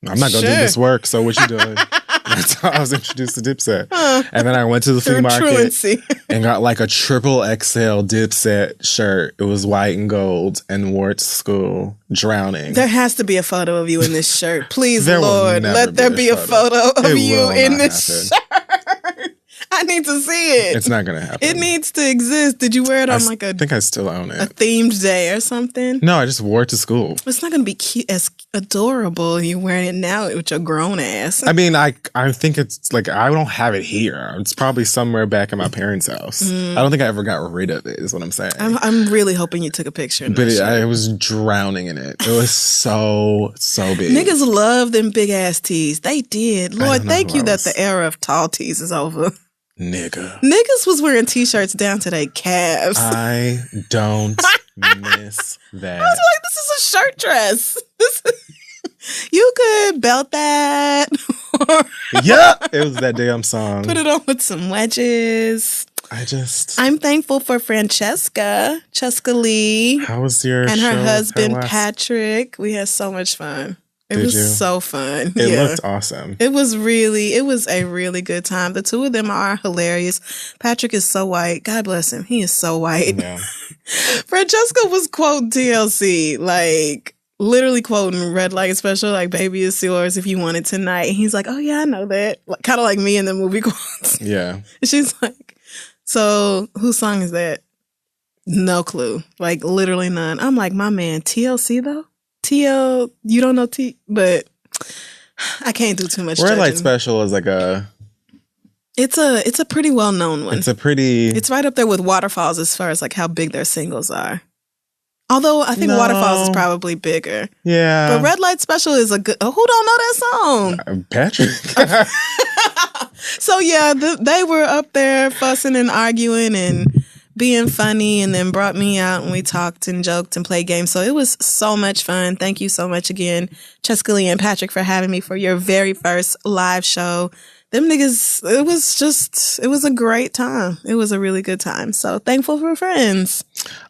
I'm not going to do this work, so what you doing? That's how I was introduced to Dipset. And then I went to the flea market and got like a XXL Dipset shirt. It was white and gold and wore it to school, drowning. There has to be a photo of you in this shirt. Please, There Lord, let there be a photo of you in this shirt. I need to see it. It's not going to happen. It needs to exist. Did you wear it on I think I still own it. A themed day or something? No, I just wore it to school. It's not going to be cute, as adorable. You wearing it now with your grown ass. I mean, I think it's like, I don't have it here. It's probably somewhere back in my parents' house. I don't think I ever got rid of it, is what I'm saying. I'm really hoping you took a picture. But I was drowning in it. It was so big. Niggas love them big ass tees. They did. Lord, thank you that the era of tall tees is over. Niggas was wearing t-shirts down to their calves. I don't miss that. I was like, this is a shirt dress. You could belt that. Yeah, it was that damn song. Put it on with some wedges. I'm thankful for Francesca Lee. How was your and show her husband Patrick. We had so much fun. It was so fun. It looked awesome. It was a really good time. The two of them are hilarious. Patrick is so white. God bless him. He is so white. Yeah. Francesca was quoting TLC, like literally quoting Red Light Special, like "Baby it's yours if you want it tonight." And he's like, "Oh yeah, I know that." Like, kind of like me in the movie quotes. Yeah. And she's like, "So whose song is that?" No clue. Like literally none. I'm like, my man, TLC though? TL, you don't know but I can't do too much. Red Light Special is like it's a pretty well known one. It's right up there with Waterfalls as far as like how big their singles are. Although I think Waterfalls is probably bigger. Yeah. But Red Light Special is a good. Who don't know that song? Patrick. So yeah, they were up there fussing and arguing, and being funny and then brought me out and we talked and joked and played games. So it was so much fun. Thank you so much again, Cheska Lee and Patrick, for having me for your very first live show. Them niggas, it was a great time. It was a really good time. So thankful for friends.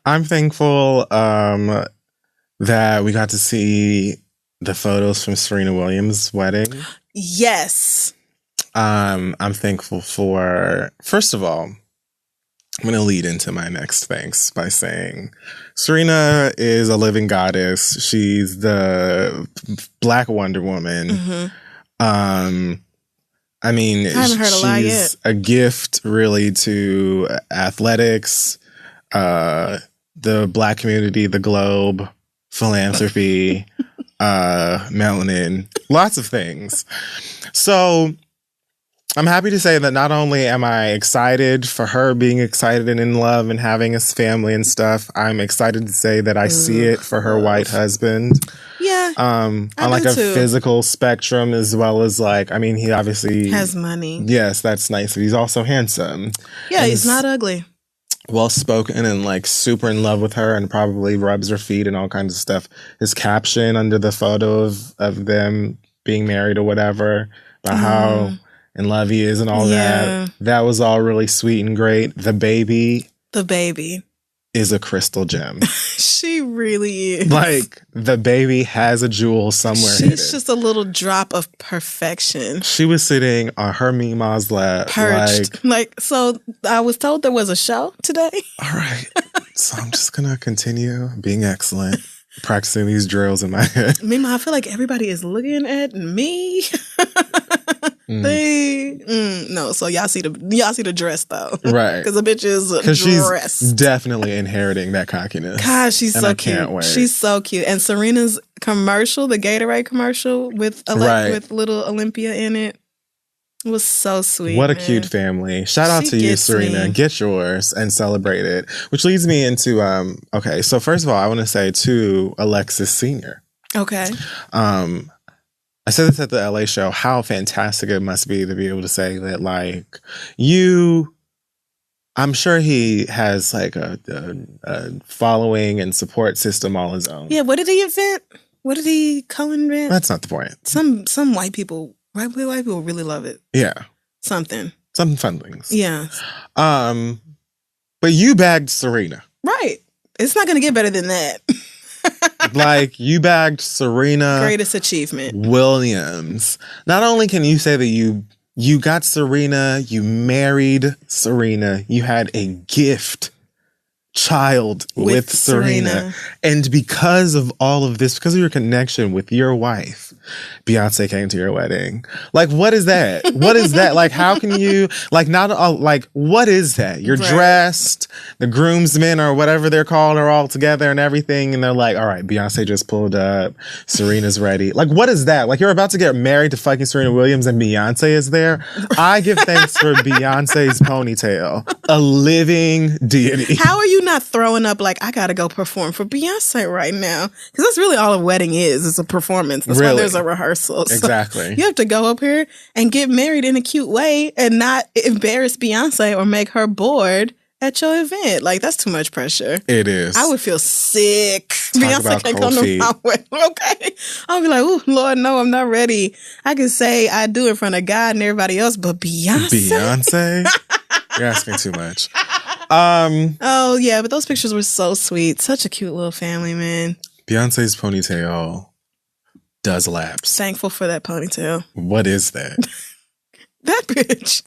I'm thankful that we got to see the photos from Serena Williams' wedding. Yes. I'm thankful for, first of all, I'm going to lead into my next thanks by saying Serena is a living goddess. She's the Black Wonder Woman. Mm-hmm. I mean, I haven't heard a lie yet. A gift really to athletics, the Black community, the globe, philanthropy, melanin, lots of things. So I'm happy to say that not only am I excited for her being excited and in love and having a family and stuff, I'm excited to say that I see it for her white husband. Yeah. On like a physical spectrum, as well as like, I mean, he obviously has money. Yes, that's nice. But he's also handsome. Yeah, he's not ugly. Well spoken and like super in love with her and probably rubs her feet and all kinds of stuff. His caption under the photo of them being married or whatever, about how in love he is and all that was all really sweet and great. The baby is a crystal gem. She really is. Like, the baby has a jewel somewhere. She's just a little drop of perfection. She was sitting on her Mima's lap, perched. So I was told there was a show today. All right. So I'm just gonna continue being excellent, practicing these drills in my head. Mima, I feel like everybody is looking at me. No, so y'all see the dress though, right? Because the bitch is dressed. She's definitely inheriting that cockiness. God, she's so cute. Can't wait. She's so cute. And Serena's commercial, the Gatorade commercial with little Olympia in it, was so sweet. What a cute family! Shout out to you, Serena. Get yours and celebrate it. Which leads me into okay. So first of all, I want to say to Alexis Senior. Okay. I said this at the LA show, how fantastic it must be to be able to say that, like, I'm sure he has, like, a following and support system all his own. Yeah, what did he invent? What did he co-invent? That's not the point. Some white people really love it. Yeah. Some fun things. Yeah. But you bagged Serena. Right. It's not going to get better than that. Like, you bagged Serena. Greatest achievement. Williams. Not only can you say that you got Serena, you married Serena, you had a gift child with Serena. And because of all of this, because of your connection with your wife, Beyonce came to your wedding. Like, what is that? What is that? Like, how can you, like, not all, like, what is that? You're dressed, the groomsmen or whatever they're called are all together and everything. And they're like, all right, Beyonce just pulled up. Serena's ready. Like, what is that? Like, you're about to get married to fucking Serena Williams and Beyonce is there. I give thanks for Beyonce's ponytail. A living deity. How are you not throwing up like, I gotta go perform for Beyonce right now? Because that's really all a wedding is. It's a performance. That's why there's a rehearsal. Exactly. So you have to go up here and get married in a cute way and not embarrass Beyonce or make her bored at your event. Like, that's too much pressure. It is. I would feel sick. Beyonce can't come to my wedding. Okay. I'll be like, oh, Lord, no, I'm not ready. I can say I do in front of God and everybody else, but Beyonce? You're asking too much. Oh, yeah, but those pictures were so sweet. Such a cute little family, man. Beyonce's ponytail does laps. Thankful for that ponytail. What is that? That bitch.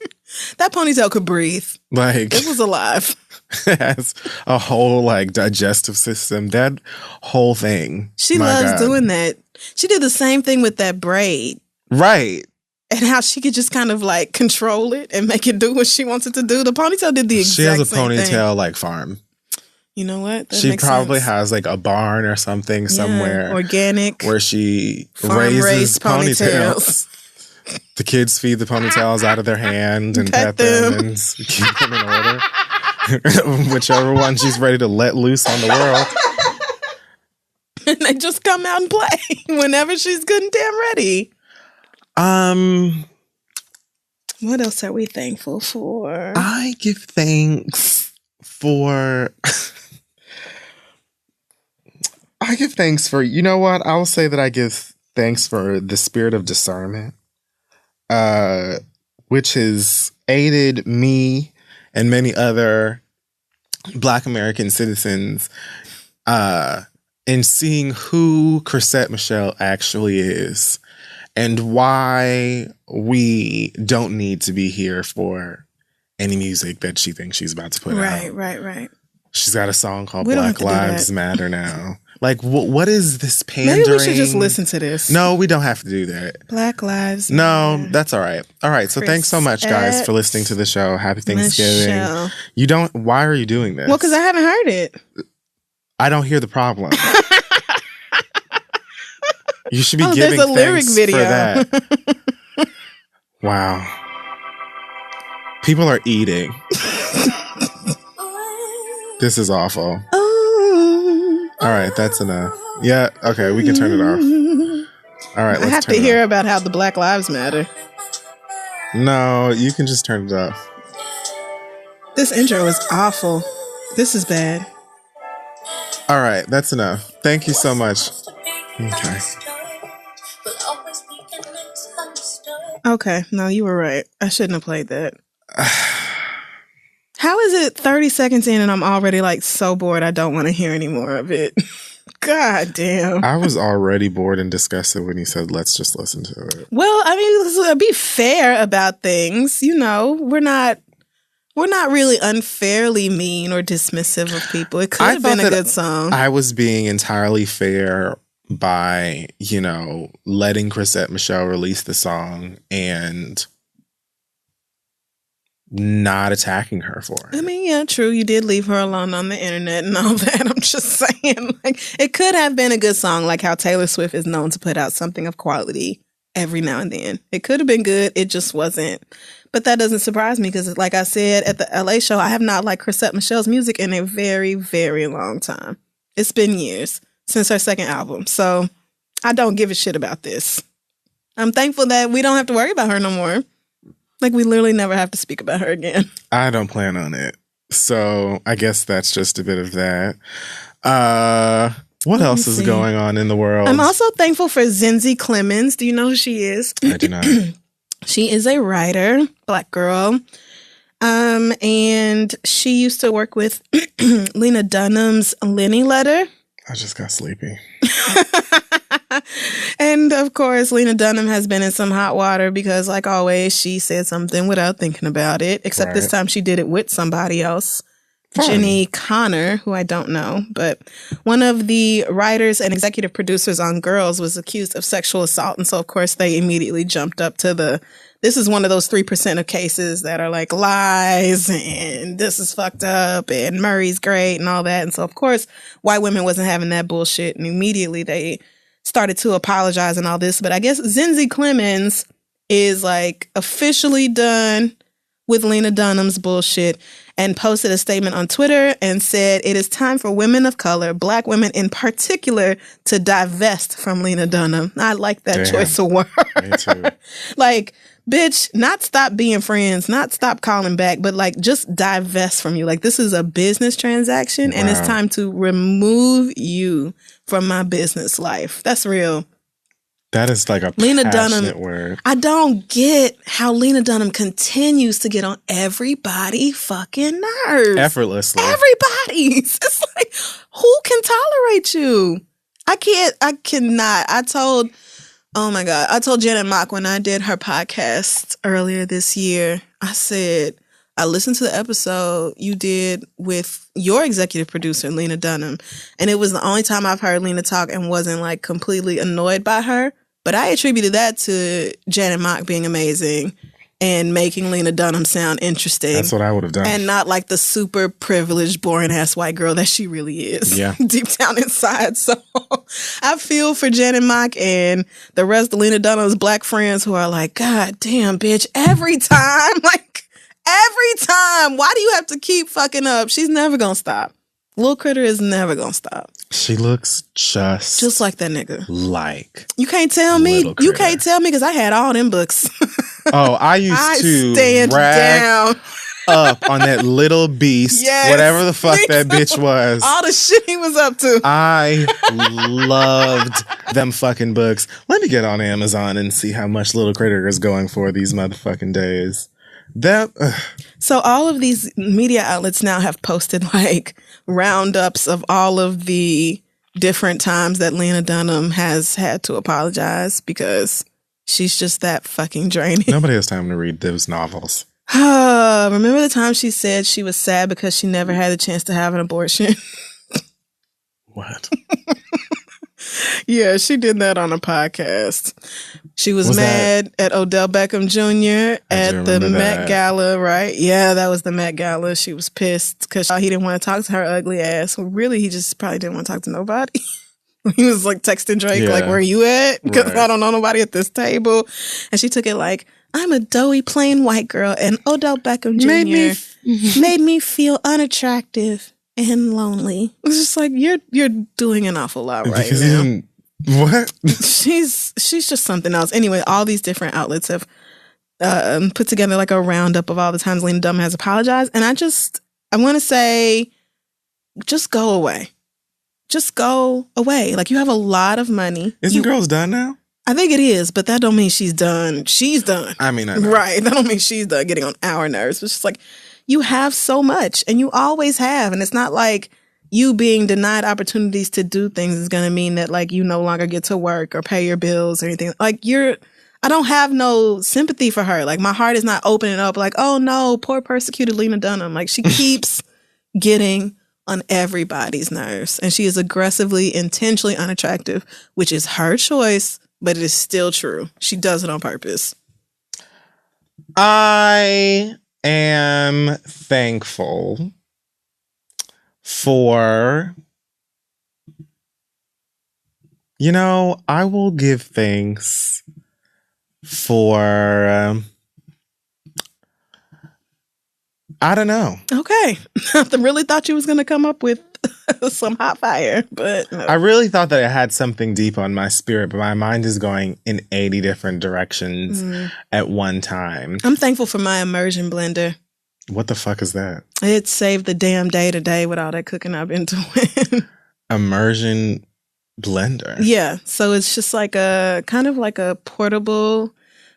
That ponytail could breathe. Like, it was alive. It has a whole, like, digestive system. That whole thing. She loves doing that. She did the same thing with that braid. Right. And how she could just kind of, like, control it and make it do what she wants it to do. The ponytail did the exact same thing. She has a ponytail, like, farm. You know what? That she probably has, like, a barn or something somewhere. Organic. Where she raises ponytails. The kids feed the ponytails out of their hand and pet them and keep them in order. Whichever one she's ready to let loose on the world. And they just come out and play whenever she's good and damn ready. What else are we thankful for? I give thanks for I give thanks for, you know what? I will say that I give thanks for the spirit of discernment, which has aided me and many other Black American citizens in seeing who Chrisette Michele actually is and why we don't need to be here for any music that she thinks she's about to put out. Right. She's got a song called Black Lives Matter now. Like, what is this pandering? Maybe we should just listen to this. No, we don't have to do that. Black Lives Matter. No, that's all right. All right, so thanks so much, guys, for listening to the show. Happy Thanksgiving. Michelle. Why are you doing this? Well, because I haven't heard it. I don't hear the problem. You should be giving there's a lyric thanks video for that. Wow. People are eating. This is awful. All right, that's enough. Yeah, okay, we can turn it off. All right, let's turn it off. I have to hear about how the Black Lives Matter. No, you can just turn it off. This intro is awful. This is bad. All right, that's enough. Thank you so much. Okay, no, you were right. I shouldn't have played that. How is it 30 seconds in and I'm already like so bored I don't want to hear any more of it? God damn. I was already bored and disgusted when you said, let's just listen to it. Well, I mean, be fair about things. You know, we're not really unfairly mean or dismissive of people. It could have been a good song. I was being entirely fair by, letting Chrisette Michele release the song and not attacking her for it. I mean, yeah, true. You did leave her alone on the internet and all that. I'm just saying, like, it could have been a good song, like how Taylor Swift is known to put out something of quality every now and then. It could have been good. It just wasn't. But that doesn't surprise me because, like I said at the LA show, I have not liked Chrisette Michele's music in a very, very long time. It's been years since her second album. So I don't give a shit about this. I'm thankful that we don't have to worry about her no more. Like, we literally never have to speak about her again. I don't plan on it. So I guess that's just a bit of that. What else is going on in the world? I'm also thankful for Zinzi Clemens. Do you know who she is? I do not. She is a writer, Black girl. And she used to work with Lena Dunham's Lenny Letter. I just got sleepy. And of course, Lena Dunham has been in some hot water because, like always, she said something without thinking about it. Except this time she did it with somebody else. Jenny Connor, who I don't know, but one of the writers and executive producers on Girls was accused of sexual assault. And so, of course, they immediately jumped up to this is one of those 3% of cases that are like lies and this is fucked up and Murray's great and all that. And so, of course, white women wasn't having that bullshit. And immediately they started to apologize and all this. But I guess Zinzi Clemens is like officially done with Lena Dunham's bullshit and posted a statement on Twitter and said, it is time for women of color, Black women in particular, to divest from Lena Dunham. I like that choice of word. Me too. Like, bitch, not stop being friends, not stop calling back, but like just divest from you. Like, this is a business transaction and it's time to remove you from my business life. That's real. That is like a Lena passionate Dunham word. I don't get how Lena Dunham continues to get on everybody's fucking nerves. Effortlessly. Everybody's. It's like, who can tolerate you? I cannot. I told Janet Mock when I did her podcast earlier this year, I said, I listened to the episode you did with your executive producer, Lena Dunham, and it was the only time I've heard Lena talk and wasn't like completely annoyed by her. But I attributed that to Janet Mock being amazing and making Lena Dunham sound interesting. That's what I would have done. And not like the super privileged, boring ass white girl that she really is. Yeah. Deep down inside. So I feel for Janet Mock and the rest of Lena Dunham's Black friends who are like, God damn, bitch, every time, why do you have to keep fucking up? She's never gonna stop. Lil Critter is never gonna stop. She looks just like that nigga. Like you can't tell me. You can't tell me because I had all them books. Oh, I used to stand down. up on that little beast, Yes, whatever the fuck me that too. bitch was. All the shit he was up to. I loved them fucking books. Let me get on Amazon and see how much Little Critter is going for these motherfucking days. So all of these media outlets now have posted like roundups of all of the different times that Lena Dunham has had to apologize because she's just that fucking draining. Nobody has time to read those novels. Remember the time she said she was sad because she never had the chance to have an abortion? What? Yeah, she did that on a podcast. She was mad at Odell Beckham Jr. at the Met Gala, right? Yeah, that was the Met Gala. She was pissed because he didn't want to talk to her ugly ass. Well, really, he just probably didn't want to talk to nobody. He was like texting Drake, like, where you at? Because I don't know nobody at this table. And she took it like, I'm a doughy, plain white girl, and Odell Beckham Jr. made me feel unattractive and lonely. It's just like, you're doing an awful lot right now. What? She's just something else. Anyway, all these different outlets have put together like a roundup of all the times Lena Dunham has apologized. And I want to say, just go away. Just go away. Like, you have a lot of money. Isn't Girls done now? I think it is, but that don't mean she's done. She's done. I mean, I know. Right. That don't mean she's done getting on our nerves. It's just like, you have so much and you always have. And it's not like you being denied opportunities to do things is going to mean that like you no longer get to work or pay your bills or anything. Like I don't have no sympathy for her. Like, my heart is not opening up like, oh no, poor persecuted Lena Dunham. Like, she keeps getting on everybody's nerves and she is aggressively, intentionally unattractive, which is her choice, but it is still true. She does it on purpose. I am thankful for, I will give thanks for, I don't know. Okay. I really thought you was going to come up with some hot fire, but no. I really thought that I had something deep on my spirit, but my mind is going in 80 different directions at one time. I'm thankful for my immersion blender. What the fuck is that? It saved the damn day today with all that cooking I've been doing. Immersion blender? Yeah. So it's just like a kind of like a portable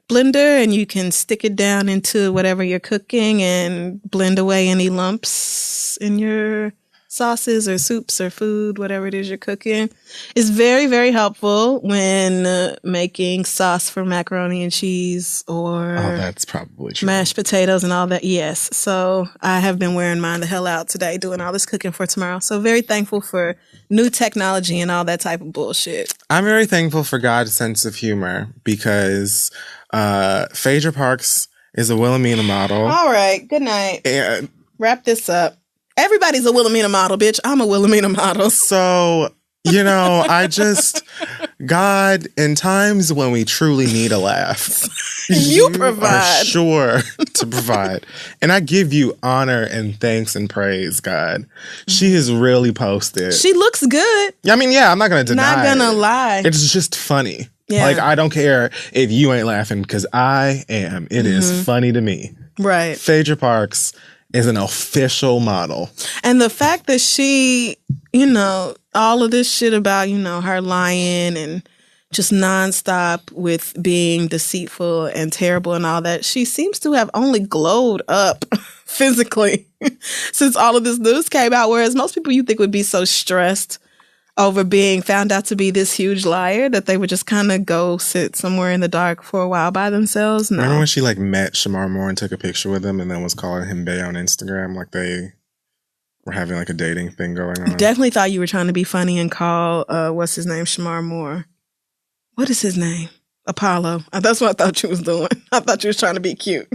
blender, and you can stick it down into whatever you're cooking and blend away any lumps in your sauces or soups or food, whatever it is you're cooking. It's very, very helpful when making sauce for macaroni and cheese or that's probably true. Mashed potatoes and all that. Yes. So I have been wearing mine the hell out today doing all this cooking for tomorrow. So very thankful for new technology and all that type of bullshit. I'm very thankful for God's sense of humor because Phaedra Parks is a Wilhelmina model. All right. Good night. And wrap this up. Everybody's a Wilhelmina model, bitch. I'm a Wilhelmina model. So, God, in times when we truly need a laugh, you provide. Are sure to provide. And I give you honor and thanks and praise, God. She is really posted. She looks good. I mean, yeah, I'm not going to deny Not going to lie. It's just funny. Yeah. Like, I don't care if you ain't laughing because I am. It is funny to me. Right. Phaedra Parks is an official model. And the fact that she, all of this shit about, her lying and just nonstop with being deceitful and terrible and all that, she seems to have only glowed up physically since all of this news came out. Whereas most people you think would be so stressed over being found out to be this huge liar that they would just kind of go sit somewhere in the dark for a while by themselves. No. Remember when she met Shamar Moore and took a picture with him and then was calling him bae on Instagram? Like they were having like a dating thing going on. Definitely thought you were trying to be funny and call, what's his name? Shamar Moore. What is his name? Apollo. That's what I thought you was doing. I thought you was trying to be cute.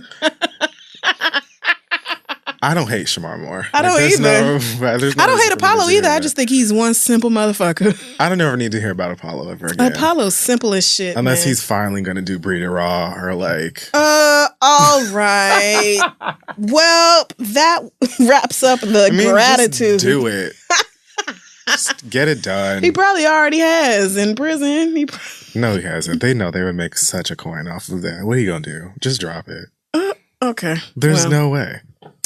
I don't hate Shamar Moore. I don't either. I don't hate Apollo either. I just think he's one simple motherfucker. I don't ever need to hear about Apollo ever again. Apollo's simple as shit. Unless he's finally going to do Breed It Raw or like. All right. Well, that wraps up the gratitude. Just do it. Just get it done. He probably already has in prison. No, he hasn't. They know they would make such a coin off of that. What are you going to do? Just drop it. Okay. There's no way.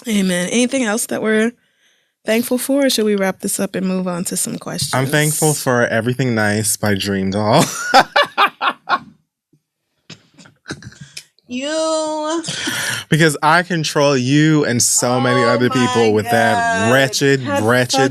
Amen. Anything else that we're thankful for, or should we wrap this up and move on to some questions? I'm thankful for Everything Nice by Dream Doll. You. Because I control you and so many other people with that wretched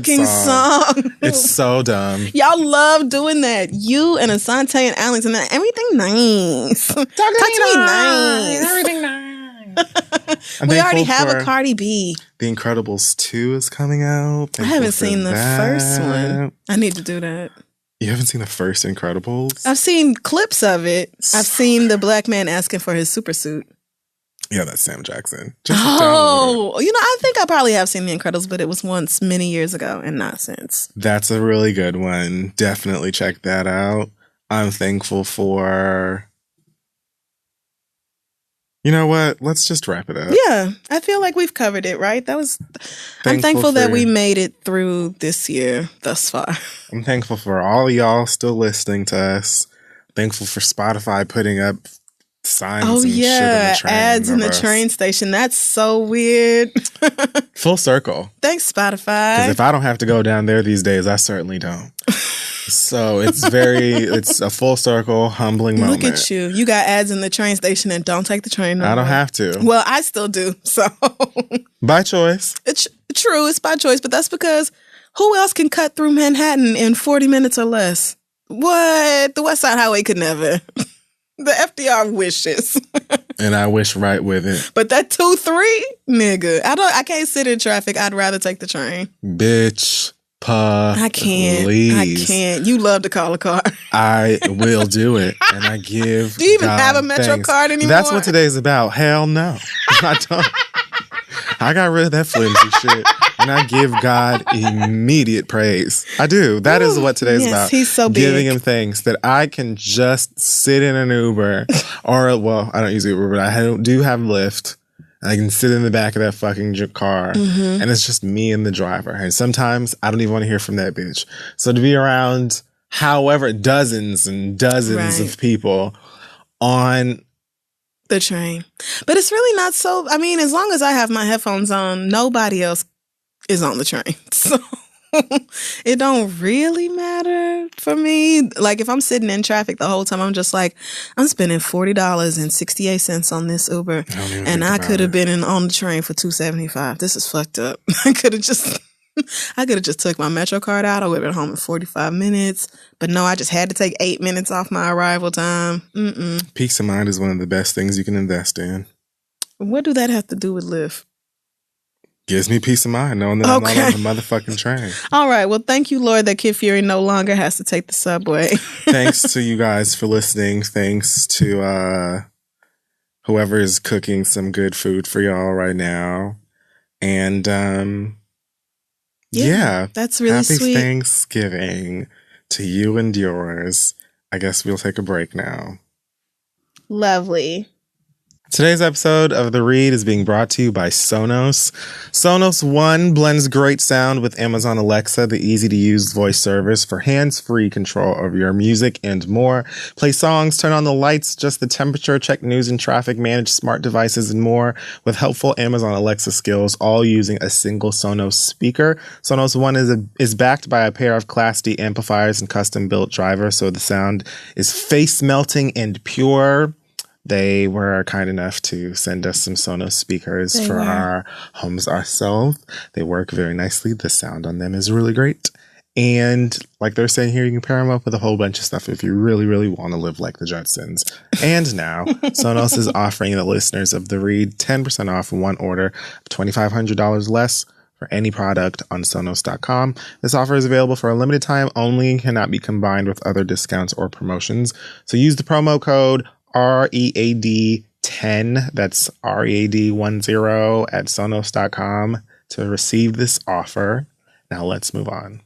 song. It's so dumb. Y'all love doing that. You and Asante and Alex and that. Everything nice. Talk to me nice. Everything nice. We already have a Cardi B. The Incredibles 2 is coming out. I haven't seen the first one. I need to do that. You haven't seen the first Incredibles? I've seen clips of it. I've seen the black man asking for his super suit. Yeah, that's Sam Jackson. I think I probably have seen The Incredibles, but it was once many years ago and not since. That's a really good one. Definitely check that out. I'm thankful for... You know what? Let's just wrap it up. Yeah, I feel like we've covered it, right? I'm thankful that we made it through this year thus far. I'm thankful for all y'all still listening to us. Thankful for Spotify putting up signs and shit in the train. Ads in the train station. That's so weird. Full circle. Thanks, Spotify. Because if I don't have to go down there these days, I certainly don't. So it's a full circle, humbling moment. Look at you. You got ads in the train station and don't take the train. I don't have to. Well, I still do. So by choice. It's true. It's by choice. But that's because who else can cut through Manhattan in 40 minutes or less? What? The West Side Highway could never. The FDR wishes. And I wish right with it. But that 2-3, nigga. I can't sit in traffic. I'd rather take the train. Bitch. I can't. Please. I can't. You love to call a car. I will do it. And I give Do you even God have a Metro thanks. card anymore? That's what today's about. Hell no. I don't. I got rid of that flimsy shit. And I give God immediate praise. I do. That is what today's about. He's so big. Giving him thanks that I can just sit in an Uber or, well, I don't use Uber, but I do have Lyft. I can sit in the back of that fucking car and it's just me and the driver. And sometimes I don't even want to hear from that bitch. So to be around however dozens and dozens of people on the train. But it's really not so, I mean, as long as I have my headphones on, nobody else is on the train. So it don't really matter for me. Like if I'm sitting in traffic the whole time, I'm just like, I'm spending $40.68 on this Uber, and I could have been on the train for $2.75. This is fucked up. I could have just took my Metro card out. I would have been home in 45 minutes. But no, I just had to take 8 minutes off my arrival time. Peace of mind is one of the best things you can invest in. What do that have to do with Lyft? Gives me peace of mind knowing that I'm not on the motherfucking train. All right. Well, thank you, Lord, that Kid Fury no longer has to take the subway. Thanks to you guys for listening. Thanks to whoever is cooking some good food for y'all right now. And that's really sweet. Happy Thanksgiving to you and yours. I guess we'll take a break now. Lovely. Today's episode of The Read is being brought to you by Sonos. Sonos One blends great sound with Amazon Alexa, the easy-to-use voice service for hands-free control over your music and more. Play songs, turn on the lights, adjust the temperature, check news and traffic, manage smart devices, and more with helpful Amazon Alexa skills, all using a single Sonos speaker. Sonos One is backed by a pair of Class D amplifiers and custom-built drivers, so the sound is face-melting and pure. They were kind enough to send us some Sonos speakers for our homes ourselves. They work very nicely. The sound on them is really great. And like they're saying here, you can pair them up with a whole bunch of stuff if you really, really want to live like the Jetsons. And now, Sonos is offering the listeners of The Read 10% off one order of $2,500 less for any product on Sonos.com. This offer is available for a limited time only and cannot be combined with other discounts or promotions. So use the promo code READ10, that's READ10 at Sonos.com to receive this offer. Now let's move on.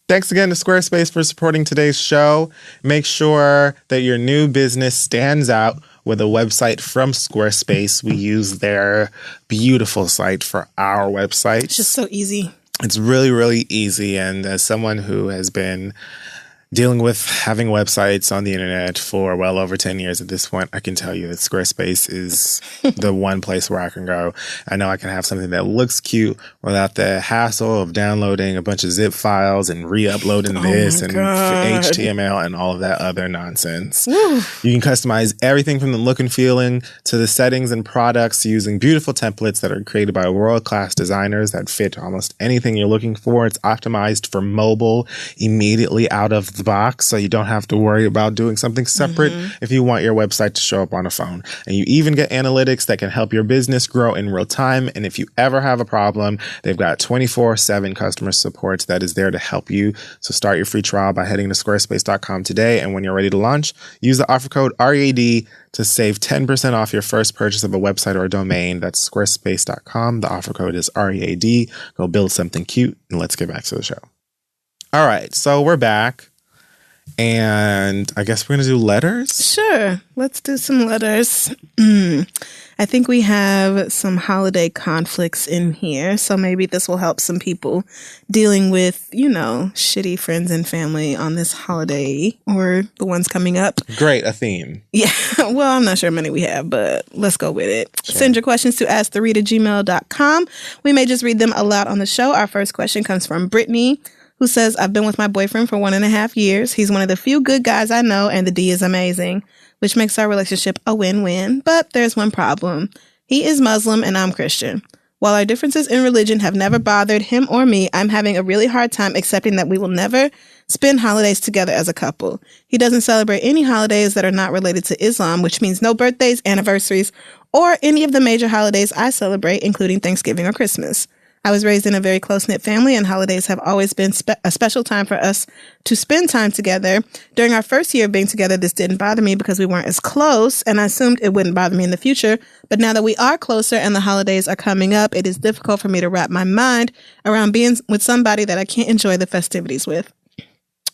Thanks again to Squarespace for supporting today's show. Make sure that your new business stands out with a website from Squarespace. We use their beautiful site for our website. It's just so easy. It's really, really easy. And as someone who has been dealing with having websites on the internet for well over 10 years at this point, I can tell you that Squarespace is the one place where I can go. I know I can have something that looks cute without the hassle of downloading a bunch of zip files and re-uploading this and HTML and all of that other nonsense. Woo. You can customize everything from the look and feeling to the settings and products using beautiful templates that are created by world-class designers that fit almost anything you're looking for. It's optimized for mobile immediately out of the box, so you don't have to worry about doing something separate if you want your website to show up on a phone. And you even get analytics that can help your business grow in real time. And if you ever have a problem, they've got 24/7 customer support that is there to help you. So start your free trial by heading to squarespace.com today. And when you're ready to launch, use the offer code READ to save 10% off your first purchase of a website or a domain. That's squarespace.com. The offer code is READ. Go build something cute, and let's get back to the show. All right, so we're back. And I guess we're going to do letters? Sure. Let's do some letters. I think we have some holiday conflicts in here. So maybe this will help some people dealing with, shitty friends and family on this holiday or the ones coming up. Great. A theme. Yeah. Well, I'm not sure how many we have, but let's go with it. Sure. Send your questions to asktheread@gmail.com. We may just read them aloud on the show. Our first question comes from Brittany, who says, I've been with my boyfriend for 1.5 years. He's one of the few good guys I know, and the D is amazing, which makes our relationship a win-win. But there's one problem. He is Muslim and I'm Christian. While our differences in religion have never bothered him or me, I'm having a really hard time accepting that we will never spend holidays together as a couple. He doesn't celebrate any holidays that are not related to Islam, which means no birthdays, anniversaries, or any of the major holidays I celebrate, including Thanksgiving or Christmas. I was raised in a very close-knit family, and holidays have always been a special time for us to spend time together. During our first year of being together, this didn't bother me because we weren't as close, and I assumed it wouldn't bother me in the future. But now that we are closer and the holidays are coming up, it is difficult for me to wrap my mind around being with somebody that I can't enjoy the festivities with.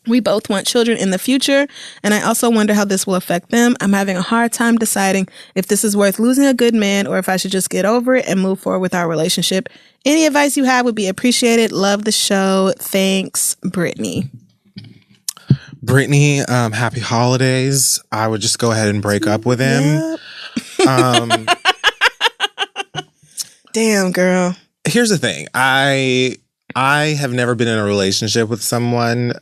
We both want children in the future, and I also wonder how this will affect them. I'm having a hard time deciding if this is worth losing a good man or if I should just get over it and move forward with our relationship. Any advice you have would be appreciated. Love the show. Thanks, Brittany. Brittany, happy holidays. I would just go ahead and break up with him. Yep. Damn, girl. Here's the thing. I have never been in a relationship with someone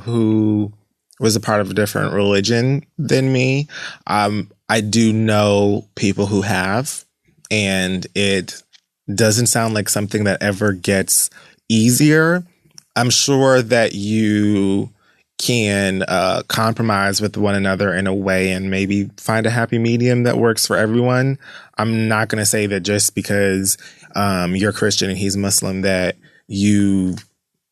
who was a part of a different religion than me. I do know people who have, and it doesn't sound like something that ever gets easier. I'm sure that you can compromise with one another in a way and maybe find a happy medium that works for everyone. I'm not going to say that just because you're Christian and he's Muslim that you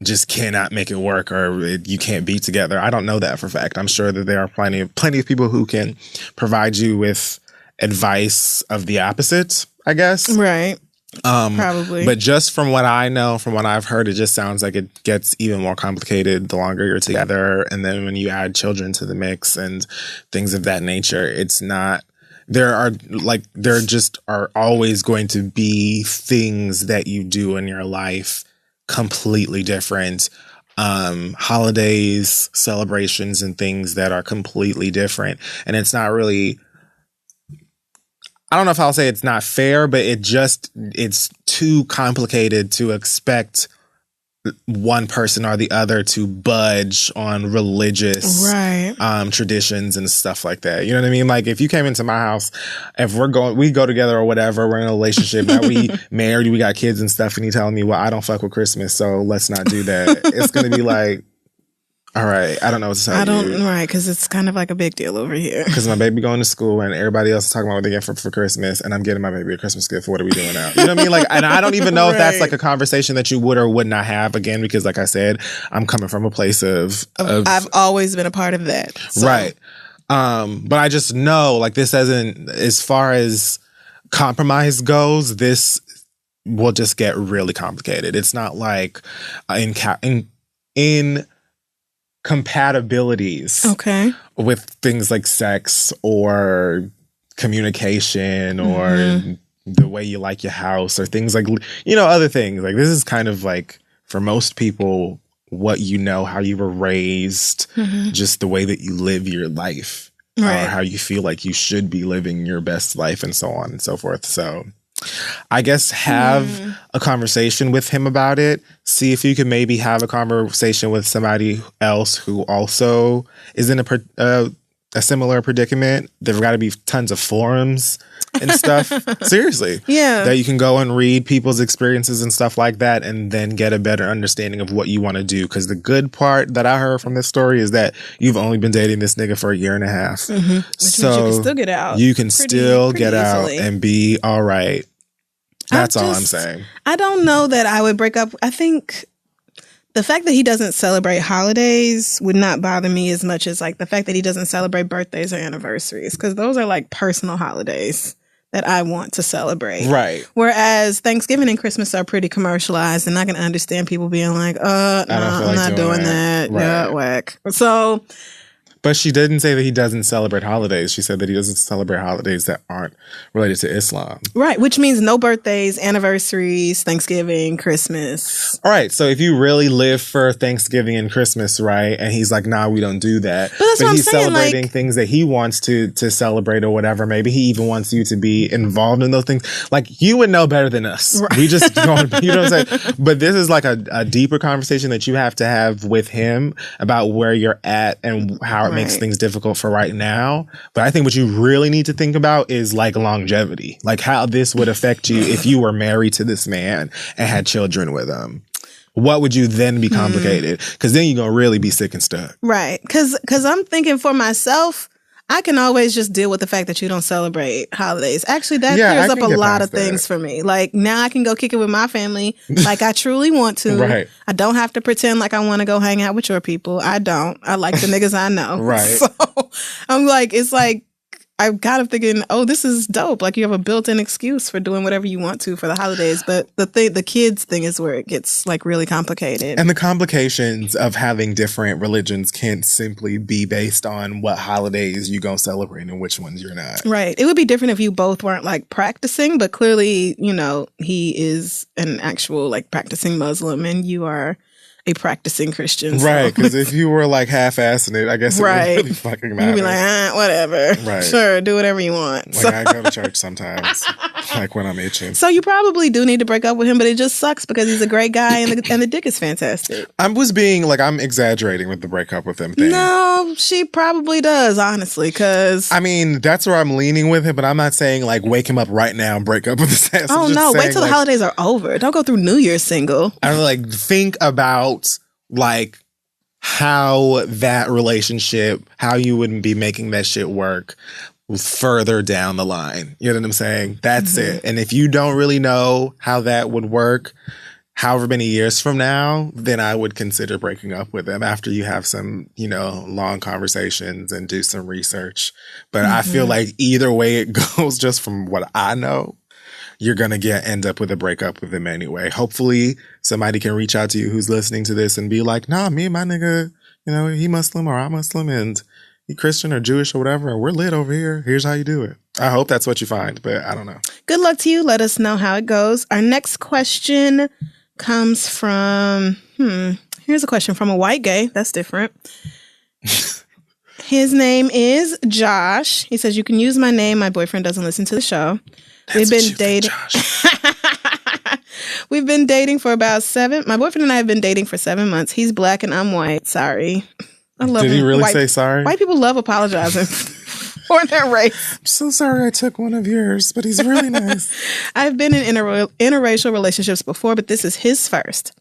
just cannot make it work or you can't be together. I don't know that for a fact. I'm sure that there are plenty of people who can provide you with advice of the opposite, I guess. Right. Probably. But just from what I know, from what I've heard, it just sounds like it gets even more complicated the longer you're together. And then when you add children to the mix and things of that nature, it's not, there just are always going to be things that you do in your life completely different. Holidays, celebrations, and things that are completely different. And it's not really, I don't know if I'll say it's not fair, but it's too complicated to expect one person or the other to budge on religious traditions and stuff like that. You know what I mean? Like if you came into my house, if we go together or whatever, we're in a relationship, now we married, we got kids and stuff, and you telling me, well, I don't fuck with Christmas, so let's not do that. It's going to be like, all right, I don't know what to tell you. Right, because it's kind of like a big deal over here. Because my baby going to school and everybody else is talking about what they get for Christmas, and I'm getting my baby a Christmas gift. What are we doing now? You know what I mean? Like, and I don't even know if that's like a conversation that you would or would not have again, because like I said, I'm coming from a place of I've always been a part of that. So. Right. But I just know, like, this doesn't, as far as compromise goes, this will just get really complicated. It's not like in compatibilities with things like sex or communication or the way you like your house or things like, other things. Like, this is kind of like, for most people, what you know, how you were raised, just the way that you live your life, or how you feel like you should be living your best life, and so on and so forth. So I guess have a conversation with him about it. See if you can maybe have a conversation with somebody else who also is in a similar predicament. There've got to be tons of forums and stuff. Seriously. Yeah. That you can go and read people's experiences and stuff like that, and then get a better understanding of what you want to do. Because the good part that I heard from this story is that you've only been dating this nigga for a year and a half. Which means you can still get out. You can still get out and be all right. That's all I'm saying. I don't know that I would break up. I think the fact that he doesn't celebrate holidays would not bother me as much as like the fact that he doesn't celebrate birthdays or anniversaries, because those are like personal holidays that I want to celebrate. Right. Whereas Thanksgiving and Christmas are pretty commercialized, and I can understand people being like, no, I'm not doing that. Right. Yeah, whack. So... But she didn't say that he doesn't celebrate holidays. She said that he doesn't celebrate holidays that aren't related to Islam. Right, which means no birthdays, anniversaries, Thanksgiving, Christmas. All right, so if you really live for Thanksgiving and Christmas, right, and he's like, nah, we don't do that. But that's what I'm he's saying, celebrating like, things that he wants to celebrate or whatever. Maybe he even wants you to be involved in those things. Like, you would know better than us. Right. We just don't, you know what I'm saying? But this is like a deeper conversation that you have to have with him about where you're at and how it makes things difficult for right now. But I think what you really need to think about is like longevity, like how this would affect you if you were married to this man and had children with him. What would you then be complicated? Because then you're going to really be sick and stuck. Right. Because I'm thinking for myself, I can always just deal with the fact that you don't celebrate holidays. Actually, that clears up a lot of things for me. Like, now I can go kick it with my family like I truly want to. Right. I don't have to pretend like I want to go hang out with your people. I don't. I like the niggas I know. Right. So I'm like, it's like, I'm kind of thinking, oh, this is dope. Like, you have a built-in excuse for doing whatever you want to for the holidays. But the kids thing is where it gets like really complicated. And the complications of having different religions can't simply be based on what holidays you gonna celebrate and which ones you're not. Right. It would be different if you both weren't like practicing, but clearly, you know, he is an actual like practicing Muslim and you are a practicing Christian. Right, because if you were like half-assing it, I guess it would really fucking matter. You'd be like, whatever. Right. Sure, do whatever you want. Like, I go to church sometimes, like when I'm itching. So you probably do need to break up with him, but it just sucks because he's a great guy and the dick is fantastic. I'm exaggerating with the breakup with him thing. No, she probably does, honestly, because... I mean, that's where I'm leaning with him, but I'm not saying like wake him up right now and break up with his ass. Oh no, wait till the holidays are over. Don't go through New Year's single. I like think about like how that relationship, how you wouldn't be making that shit work further down the line. You know what I'm saying? That's it. And if you don't really know how that would work, however many years from now, then I would consider breaking up with him after you have some, you know, long conversations and do some research. But I feel like either way it goes, just from what I know, you're going to end up with a breakup with him anyway. Hopefully somebody can reach out to you who's listening to this and be like, nah, me and my nigga, you know, he Muslim or I'm Muslim and he Christian or Jewish or whatever, and we're lit over here. Here's how you do it. I hope that's what you find, but I don't know. Good luck to you. Let us know how it goes. Our next question comes from, here's a question from a white gay. That's different. His name is Josh. He says, you can use my name. My boyfriend doesn't listen to the show. We've been dating. We've been dating for about my boyfriend and I have been dating for 7 months. He's black and I'm white. Sorry. I love Did he really say sorry? White people love apologizing for their race. I'm so sorry I took one of yours, but he's really nice. I've been in interracial relationships before, but this is his first.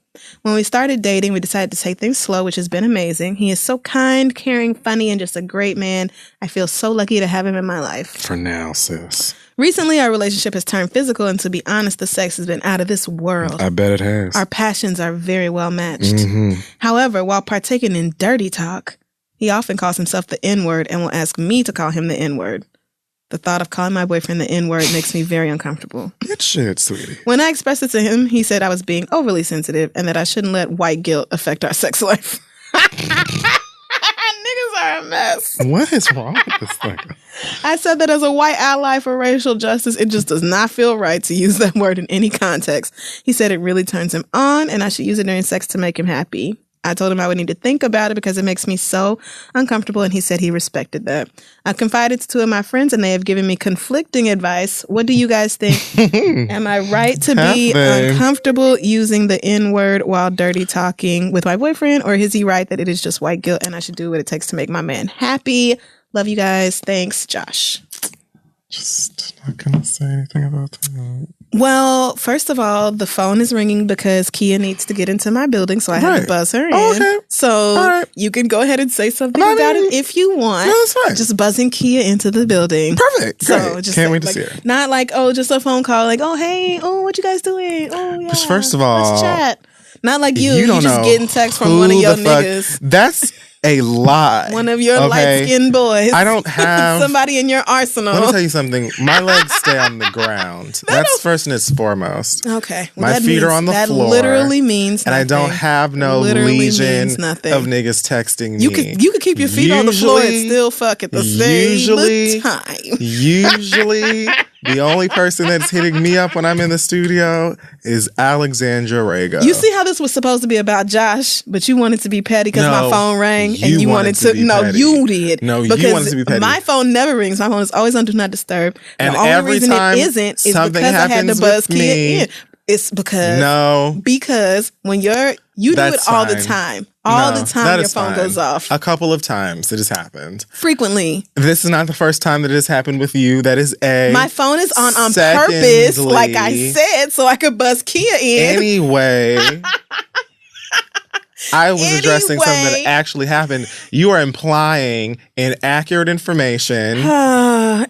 When we started dating, we decided to take things slow, which has been amazing. He is so kind, caring, funny, and just a great man. I feel so lucky to have him in my life. For now, sis. Recently, our relationship has turned physical, and to be honest, the sex has been out of this world. I bet it has. Our passions are very well matched. However, while partaking in dirty talk, he often calls himself the N-word and will ask me to call him the N-word. The thought of calling my boyfriend the N-word makes me very uncomfortable. Good shit, sweetie. When I expressed it to him, he said I was being overly sensitive and that I shouldn't let white guilt affect our sex life. Niggas are a mess. What is wrong with this thing? I said that as a white ally for racial justice, it just does not feel right to use that word in any context. He said it really turns him on and I should use it during sex to make him happy. I told him I would need to think about it because it makes me so uncomfortable, and he said he respected that. I confided to two of my friends, and they have given me conflicting advice. What do you guys think? Am I right to be uncomfortable using the N-word while dirty talking with my boyfriend, or is he right that it is just white guilt and I should do what it takes to make my man happy? Love you guys. Thanks, Josh. Just not gonna say anything about that. Well, first of all, the phone is ringing because Kia needs to get into my building, so I had to buzz her in. Oh, okay. So you can go ahead and say something about it if you want. No, that's fine. Just buzzing Kia into the building. Perfect. So Great. just Can't wait to see her. Not like, oh, just a phone call, like, oh, hey, oh, what you guys doing? Oh, yeah. First of all, let's chat. Not like you don't just know getting text from one of your niggas. That's a lie. One of your light-skinned boys. I don't have somebody in your arsenal. Let me tell you something. My legs stay on the ground. That's first and foremost. Okay. Well, my feet are on the floor. That literally means nothing. And I don't have no legion of niggas texting me. You could keep your feet on the floor and still fuck at the same time. Usually, the only person that's hitting me up when I'm in the studio is Alexandra Rago. You see how this was supposed to be about Josh, but you wanted to be petty because my phone rang and you wanted to. No, petty. You did. No, you wanted to be petty. My phone never rings. My phone is always on Do Not Disturb. And the only every reason time it isn't is because I had to buzz Kia in. It's because when you do it all the time. All the time your phone goes off. A couple of times it has happened. Frequently. This is not the first time that it has happened with you. That is A. My phone is on purpose, like I said, so I could buzz Kia in. Anyway, I was addressing something that actually happened. You are implying inaccurate information.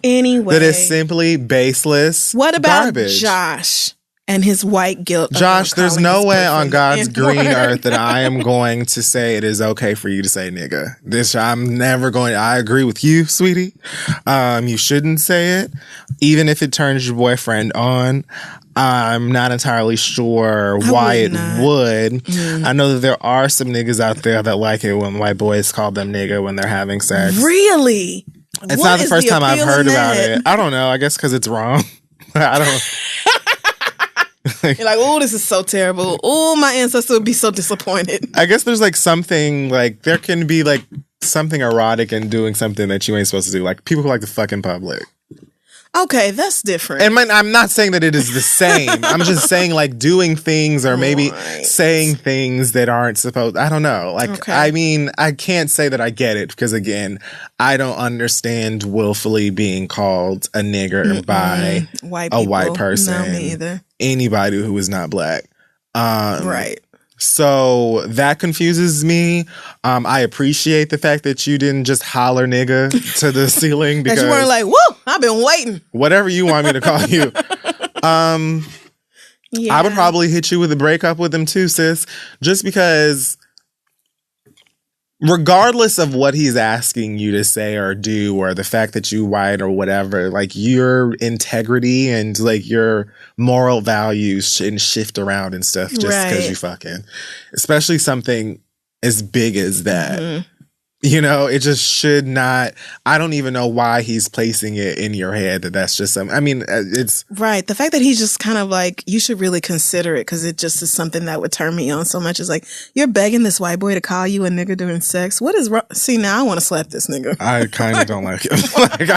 Anyway. That is simply baseless What about garbage. Josh? And his white guilt. Josh, there's no way on God's green earth that I am going to say it is okay for you to say nigga. I'm never going. I agree with you, sweetie. You shouldn't say it, even if it turns your boyfriend on. I'm not entirely sure why it would. I know that there are some niggas out there that like it when white boys call them nigga when they're having sex. Really? It's not the first time I've heard about it. I don't know. I guess because it's wrong. I don't. You're like, oh, this is so terrible. Oh, my ancestors would be so disappointed. I guess there's like something, like there can be like something erotic in doing something that you ain't supposed to do. Like people who like to fuck in public. Okay, that's different. And I'm not saying that it is the same. I'm just saying like doing things or maybe saying things that aren't supposed. I don't know. Like, I mean, I can't say that I get it because again, I don't understand willfully being called a nigger by a white person. No, me either. Anybody who is not black. Right. So that confuses me. I appreciate the fact that you didn't just holler nigga to the ceiling because that you weren't like, whoa, I've been waiting. Whatever you want me to call you. I would probably hit you with a breakup with him too, sis. Just because regardless of what he's asking you to say or do or the fact that you white or whatever, like your integrity and like your moral values shouldn't shift around and stuff just because you fucking, especially something as big as that. Mm-hmm. You know, it just should not. I don't even know why he's placing it in your head that that's just some. I mean, it's right. The fact that he's just kind of like, you should really consider it because it just is something that would turn me on so much. It's like, you're begging this white boy to call you a nigga during sex. What is wrong? See, now I want to slap this nigga. I kind of don't like him. Like,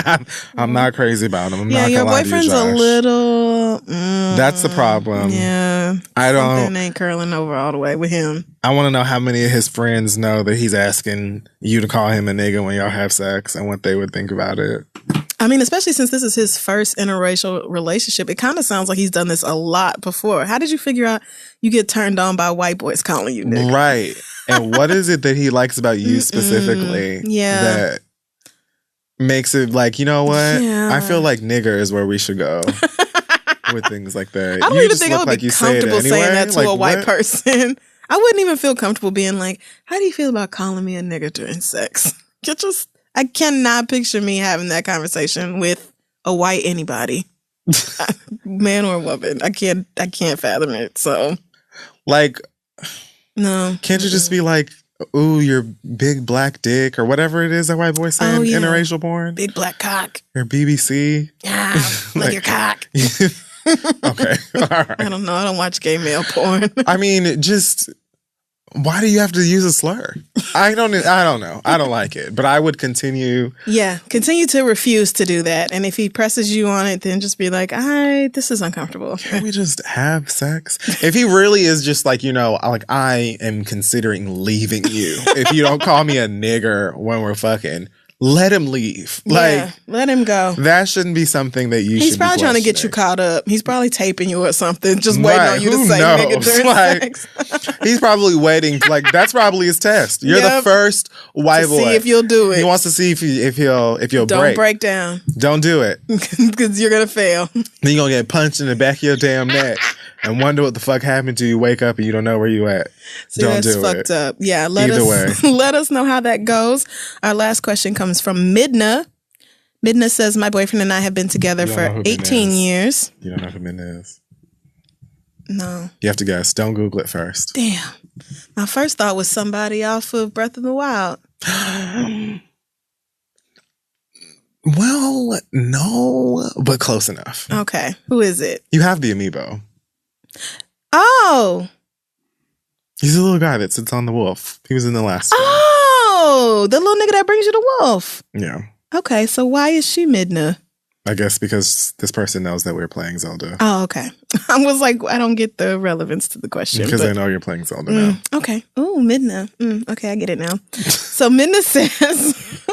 I'm not crazy about him. I'm not your gonna lie boyfriend's to you, Josh. a little. That's the problem. Yeah, something ain't curling over all the way with him. I want to know how many of his friends know that he's asking you to call him a nigga when y'all have sex and what they would think about it. I mean, especially since this is his first interracial relationship, it kind of sounds like he's done this a lot before. How did you figure out you get turned on by white boys calling you nigga? Right. And what is it that he likes about you specifically that makes it like, you know what? I feel like nigger is where we should go. With things like that. I don't even think I would be comfortable saying that to a white person. I wouldn't even feel comfortable being like, how do you feel about calling me a nigga during sex? I cannot picture me having that conversation with a white anybody. Man or woman. I can't fathom it. So like, no. Can't you just be like, ooh, your big black dick or whatever it is that white boys say in interracial porn? Big black cock. Your BBC. Yeah, like your cock. Okay. All right. I don't know. I don't watch gay male porn. I mean, just Why do you have to use a slur? I don't know. I don't like it, but I would continue. Yeah, continue to refuse to do that. And if he presses you on it, then just be like, this is uncomfortable. Can we just have sex? If he really is just like, like I am considering leaving you if you don't call me a nigger when we're fucking. Let him leave. Yeah, let him go. That shouldn't be something that He's probably trying to get you caught up. He's probably taping you or something, just waiting on you to say nigga during sex. He's probably waiting. Like that's probably his test. You're the first white boy. See if you'll do it. He wants to see if you'll Don't break down. Don't do it because you're gonna fail. Then you're gonna get punched in the back of your damn neck and wonder what the fuck happened to you. Wake up and you don't know where you at. See, that's fucked up. Yeah, let us know how that goes. Our last question comes from Midna. Midna says, my boyfriend and I have been together for 18 years. You don't know who Midna is? No. You have to guess. Don't Google it first. Damn. My first thought was somebody off of Breath of the Wild. Well, no, but close enough. Okay. Who is it? You have the amiibo. Oh. He's a little guy that sits on the wolf. He was in the last one. Oh, the little nigga that brings you the wolf. Yeah. Okay, so why is she Midna? I guess because this person knows that we're playing Zelda. Oh, okay. I was like, I don't get the relevance to the question. Because they know you're playing Zelda now. Okay. Oh, Midna. Okay, I get it now. So Midna says,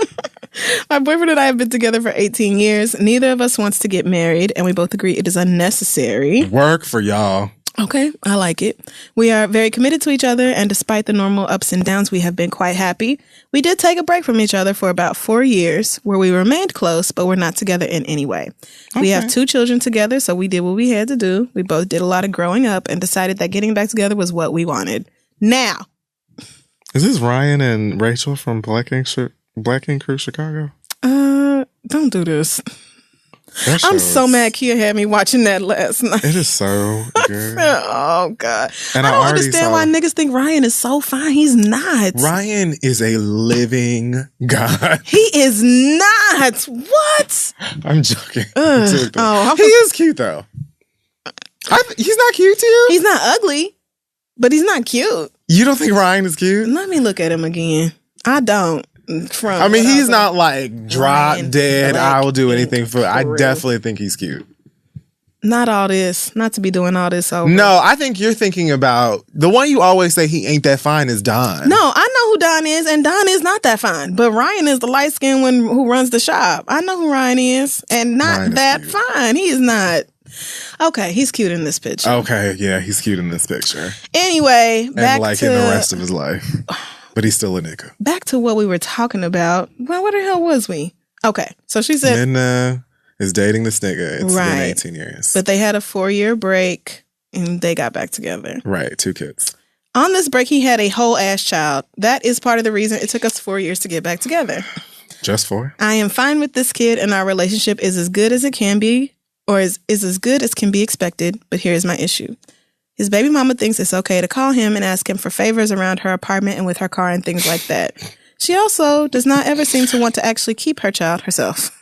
my boyfriend and I have been together for 18 years. Neither of us wants to get married, and we both agree it is unnecessary. Work for y'all. Okay, I like it. We are very committed to each other, and despite the normal ups and downs, we have been quite happy. We did take a break from each other for about 4 years, where we remained close, but we're not together in any way. Okay. We have 2 children together, so we did what we had to do. We both did a lot of growing up and decided that getting back together was what we wanted. Now. Is this Ryan and Rachel from Black Ink Crew Chicago? Don't do this. I'm so mad Kia had me watching that last night. It is so good. Oh, God. And I don't understand why niggas think Ryan is so fine. He's not. Ryan is a living God. He is not. What? I'm joking. He is cute, though. He's not cute to you? He's not ugly, but he's not cute. You don't think Ryan is cute? Let me look at him again. I don't. He's not like drop dead. I will do anything for. I definitely think he's cute. Not all this. Not to be doing all this over. No, I think you're thinking about the one you always say he ain't that fine is Don. No, I know who Don is, and Don is not that fine. But Ryan is the light skinned one who runs the shop. I know who Ryan is, and not that fine. He is not. Okay, he's cute in this picture. Okay, yeah, he's cute in this picture. Anyway, back to in the rest of his life. But he's still a nigga. Back to what we were talking about. Well, where the hell was we? Okay, so she said... Midna is dating this nigga. It's been 18 years. But they had a 4-year break, and they got back together. Right, 2 kids. On this break, he had a whole ass child. That is part of the reason it took us 4 years to get back together. Just 4? I am fine with this kid, and our relationship is as good as it can be, or is as good as can be expected, but here's my issue. His baby mama thinks it's okay to call him and ask him for favors around her apartment and with her car and things like that. She also does not ever seem to want to actually keep her child herself.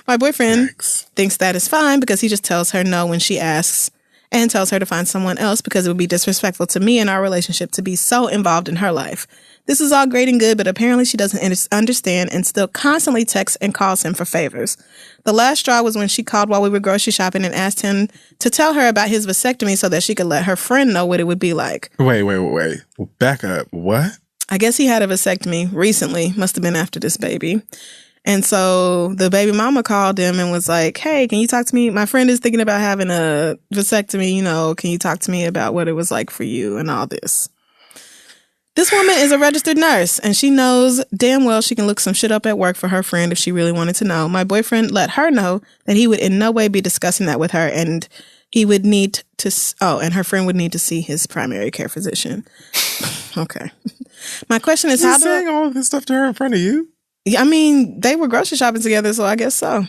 My boyfriend thinks that is fine because he just tells her no when she asks and tells her to find someone else because it would be disrespectful to me and our relationship to be so involved in her life. This is all great and good, but apparently she doesn't understand and still constantly texts and calls him for favors. The last straw was when she called while we were grocery shopping and asked him to tell her about his vasectomy so that she could let her friend know what it would be like. Wait. Back up. What? I guess he had a vasectomy recently. Must have been after this baby. And so the baby mama called him and was like, hey, can you talk to me? My friend is thinking about having a vasectomy. Can you talk to me about what it was like for you and all this? This woman is a registered nurse, and she knows damn well she can look some shit up at work for her friend if she really wanted to know. My boyfriend let her know that he would in no way be discussing that with her, and he would need to, and her friend would need to see his primary care physician. Okay. My question is, He's saying all of this stuff to her in front of you? I mean, they were grocery shopping together, so I guess so.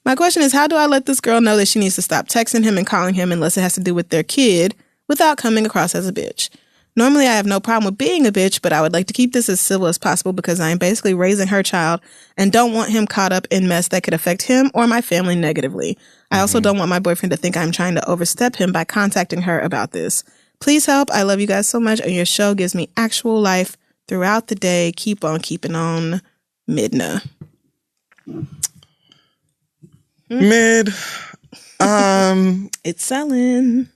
My question is, how do I let this girl know that she needs to stop texting him and calling him unless it has to do with their kid without coming across as a bitch? Normally, I have no problem with being a bitch, but I would like to keep this as civil as possible because I am basically raising her child and don't want him caught up in mess that could affect him or my family negatively. I also don't want my boyfriend to think I'm trying to overstep him by contacting her about this. Please help. I love you guys so much. And your show gives me actual life throughout the day. Keep on keeping on, Midna. Mid. It's selling.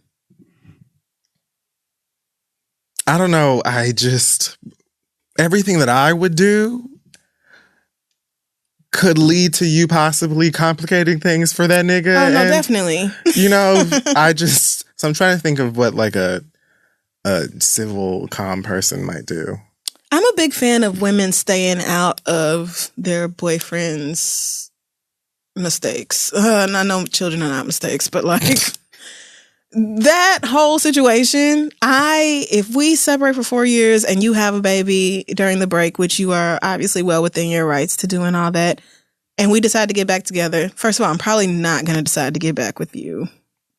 I don't know. Everything that I would do could lead to you possibly complicating things for that nigga. Oh, no, definitely. So I'm trying to think of what like a civil, calm person might do. I'm a big fan of women staying out of their boyfriend's mistakes. And I know children are not mistakes, but like that whole situation, if we separate for 4 years and you have a baby during the break, which you are obviously well within your rights to do and all that, and we decide to get back together, first of all, I'm probably not going to decide to get back with you.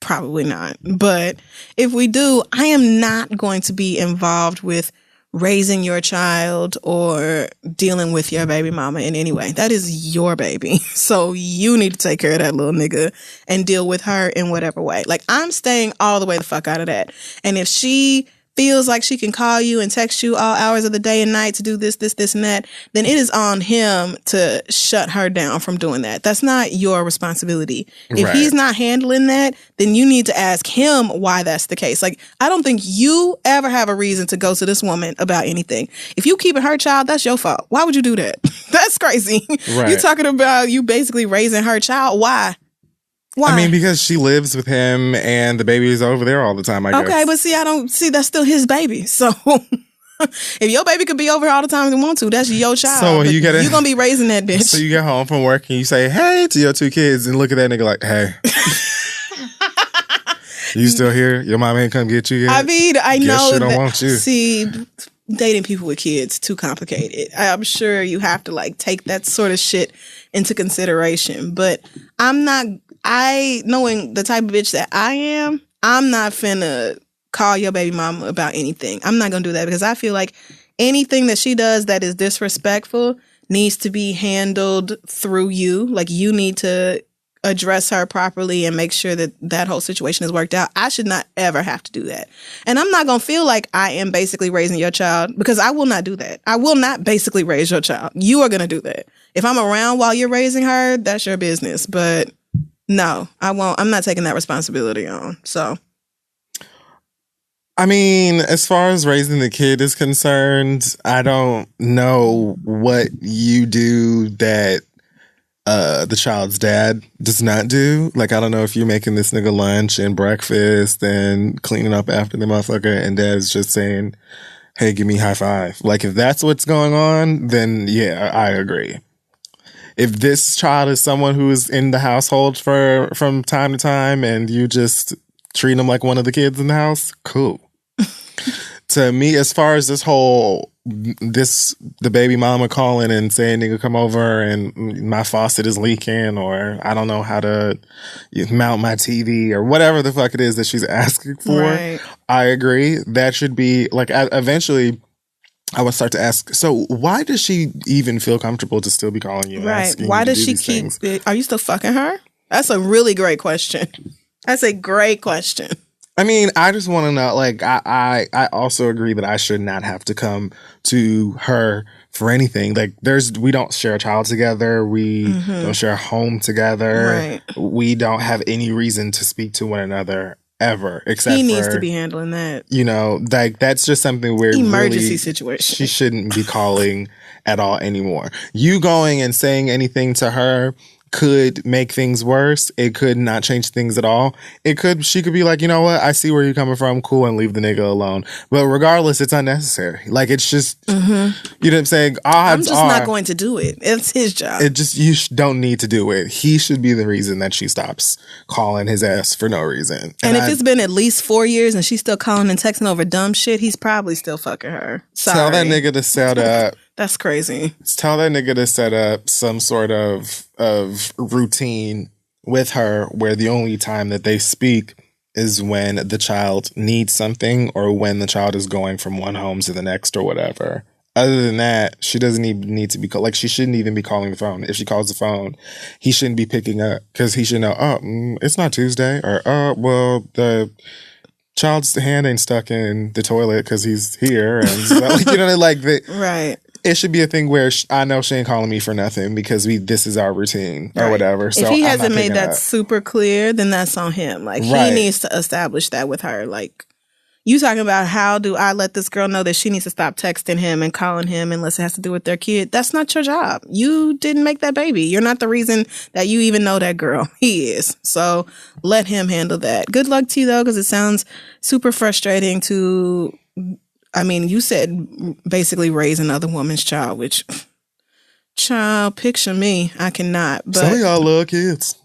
Probably not. But if we do, I am not going to be involved with raising your child or dealing with your baby mama in any way. That is your baby. So you need to take care of that little nigga and deal with her in whatever way. Like, I'm staying all the way the fuck out of that. And if she feels like she can call you and text you all hours of the day and night to do this, and that, then it is on him to shut her down from doing that. That's not your responsibility. If he's not handling that, then you need to ask him why that's the case. Like, I don't think you ever have a reason to go to this woman about anything. If you keeping her child, that's your fault. Why would you do that? That's crazy. Right. You're talking about you basically raising her child. Why? I mean, because she lives with him and the baby is over there all the time, I guess. Okay, but that's still his baby. So if your baby could be over here all the time if they want to, that's your child. So you're going to be raising that bitch. So you get home from work and you say, hey, to your 2 kids and look at that nigga like, hey. You still here? Your mom ain't come get you yet? I mean, I know she don't want you. See, dating people with kids, too complicated. I'm sure you have to like take that sort of shit into consideration. But knowing the type of bitch that I am, I'm not finna call your baby mama about anything. I'm not gonna do that because I feel like anything that she does that is disrespectful needs to be handled through you. Like, you need to address her properly and make sure that that whole situation is worked out. I should not ever have to do that. And I'm not gonna feel like I am basically raising your child because I will not do that. I will not basically raise your child. You are gonna do that. If I'm around while you're raising her, that's your business. But no, I won't. I'm not taking that responsibility on. So, I mean, as far as raising the kid is concerned, I don't know what you do that the child's dad does not do. Like, I don't know if you're making this nigga lunch and breakfast and cleaning up after the motherfucker and dad's just saying, hey, give me high five. Like, if that's what's going on, then yeah, I agree. If this child is someone who is in the household from time to time and you just treat them like one of the kids in the house, cool. To me, as far as the baby mama calling and saying, nigga, come over and my faucet is leaking, or I don't know how to mount my TV, or whatever the fuck it is that she's asking for, right. I agree. That should be, like, eventually I would start to ask, so why does she even feel comfortable to still be calling you? Right. Why does she keep it? Are you still fucking her? That's a really great question. That's a great question. I mean, I just want to know, like, I also agree that I should not have to come to her for anything. Like, we don't share a child together. We don't share a home together. Right. We don't have any reason to speak to one another ever, except he needs to be handling that. You know, like, that's just something where emergency really situation. She shouldn't be calling at all anymore. You going and saying anything to her could make things worse. It could not change things at all. She could be like, you know what? I see where you're coming from. Cool, and leave the nigga alone. But regardless, it's unnecessary. Like, it's just, you know what I'm saying? I'm just not going to do it. It's his job. You don't need to do it. He should be the reason that she stops calling his ass for no reason. And if it's been at least 4 years and she's still calling and texting over dumb shit, he's probably still fucking her. Sorry. Tell that nigga to set up. That's crazy. Tell that nigga to set up some sort of routine with her where the only time that they speak is when the child needs something or when the child is going from one home to the next or whatever. Other than that, she doesn't even need to be like, she shouldn't even be calling the phone. If she calls the phone, he shouldn't be picking up because he should know, it's not Tuesday, or well, child's hand ain't stuck in the toilet because he's here, and so, you know, like right. It should be a thing where I know she ain't calling me for nothing because this is our routine or whatever. So if he hasn't made that super clear, then that's on him. Like he needs to establish that with her. Like you talking about how do I let this girl know that she needs to stop texting him and calling him unless it has to do with their kid? That's not your job. You didn't make that baby. You're not the reason that you even know that girl. He is. So let him handle that. Good luck to you though, because it sounds super frustrating to. I mean, you said basically raise another woman's child, which, child, picture me. I cannot. But some of y'all love kids.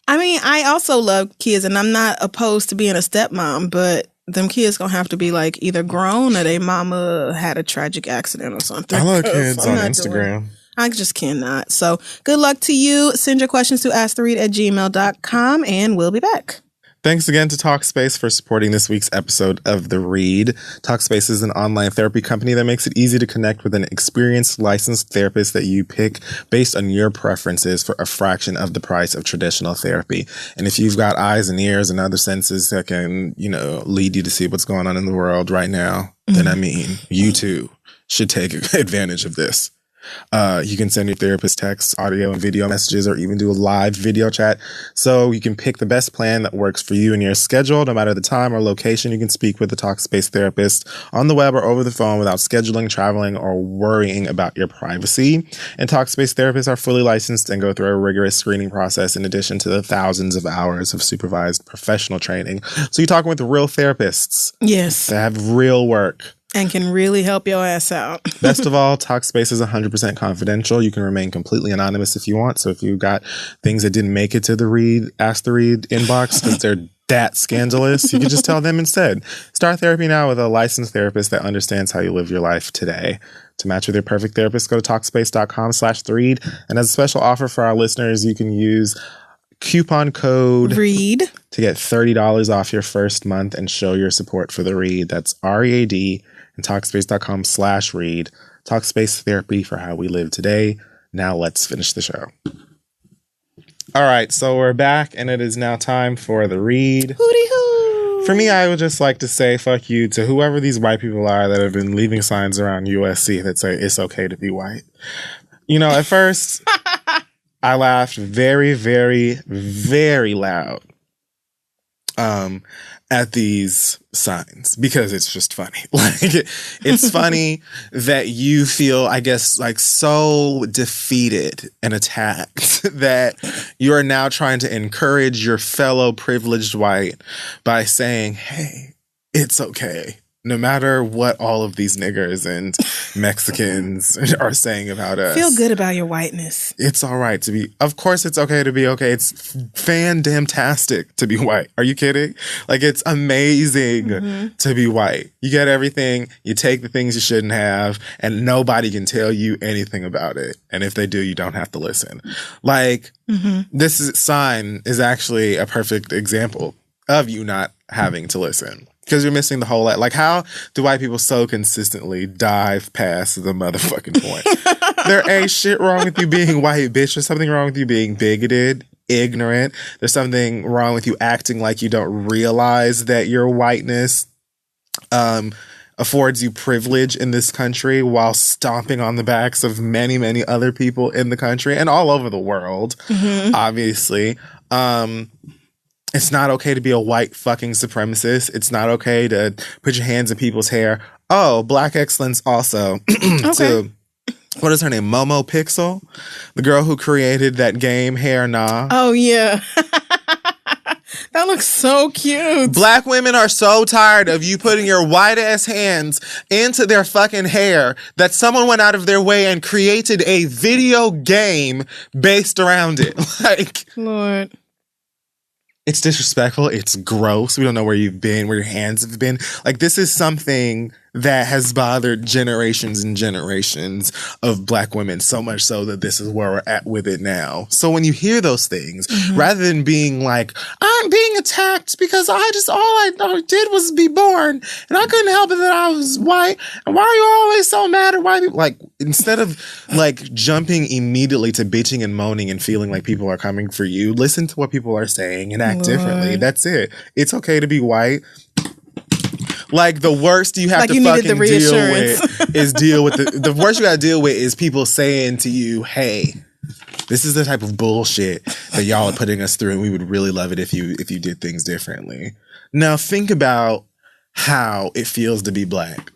I mean, I also love kids, and I'm not opposed to being a stepmom, but them kids gonna have to be like either grown or their mama had a tragic accident or something. I love kids on Instagram. I just cannot. So good luck to you. Send your questions to asktheread@gmail.com, and we'll be back. Thanks again to Talkspace for supporting this week's episode of The Read. Talkspace is an online therapy company that makes it easy to connect with an experienced, licensed therapist that you pick based on your preferences for a fraction of the price of traditional therapy. And if you've got eyes and ears and other senses that can, you know, lead you to see what's going on in the world right now, then I mean, you too should take advantage of this. You can send your therapist texts, audio and video messages, or even do a live video chat. So you can pick the best plan that works for you and your schedule. No matter the time or location, you can speak with the Talkspace therapist on the web or over the phone without scheduling, traveling, or worrying about your privacy. And Talkspace therapists are fully licensed and go through a rigorous screening process in addition to the thousands of hours of supervised professional training. So you're talking with real therapists. Yes. That have real work. And can really help your ass out. Best of all, Talkspace is 100% confidential. You can remain completely anonymous if you want. So if you got things that didn't make it to the Ask the Read inbox because they're that scandalous, you can just tell them instead. Start therapy now with a licensed therapist that understands how you live your life today. To match with your perfect therapist, go to Talkspace.com/theread. And as a special offer for our listeners, you can use coupon code READ to get $30 off your first month and show your support for The Read. That's READ. And Talkspace.com/read. Talkspace therapy for how we live today. Now let's finish the show. All right, so we're back, and it is now time for The Read. Hootie hoo! For me, I would just like to say fuck you to whoever these white people are that have been leaving signs around USC that say it's okay to be white. You know, at first, I laughed very, very, very loud at these signs because it's just funny. Like, it's funny that you feel, I guess, like so defeated and attacked that you are now trying to encourage your fellow privileged white by saying, hey, it's okay. No matter what all of these niggers and Mexicans are saying about us. Feel good about your whiteness. It's all right to be, of course it's okay to be okay. It's fan-damn-tastic to be white. Are you kidding? Like, it's amazing to be white. You get everything, you take the things you shouldn't have, and nobody can tell you anything about it. And if they do, you don't have to listen. Like, this sign is actually a perfect example of you not having to listen. Because you're missing the whole lot. Like, how do white people so consistently dive past the motherfucking point? There ain't shit wrong with you being white, bitch. There's something wrong with you being bigoted, ignorant. There's something wrong with you acting like you don't realize that your whiteness affords you privilege in this country while stomping on the backs of many, many other people in the country and all over the world, obviously. It's not okay to be a white fucking supremacist. It's not okay to put your hands in people's hair. Oh, Black excellence also. To, what is her name? Momo Pixel? The girl who created that game, Hair Nah. Oh, yeah. That looks so cute. Black women are so tired of you putting your white ass hands into their fucking hair that someone went out of their way and created a video game based around it. Like, Lord. It's disrespectful. It's gross. We don't know where you've been, where your hands have been. Like, this is something that has bothered generations and generations of Black women, so much so that this is where we're at with it now. So when you hear those things, rather than being like, I'm being attacked because all I did was be born and I couldn't help it that I was white. And why are you always so mad at white people? Like, instead of like jumping immediately to bitching and moaning and feeling like people are coming for you, listen to what people are saying and act differently. That's it. It's okay to be white. Like the worst you have Like to you needed the fucking deal reassurance. with is deal with the worst you gotta deal with is people saying to you, hey, this is the type of bullshit that y'all are putting us through, and we would really love it if you did things differently. Now think about how it feels to be black,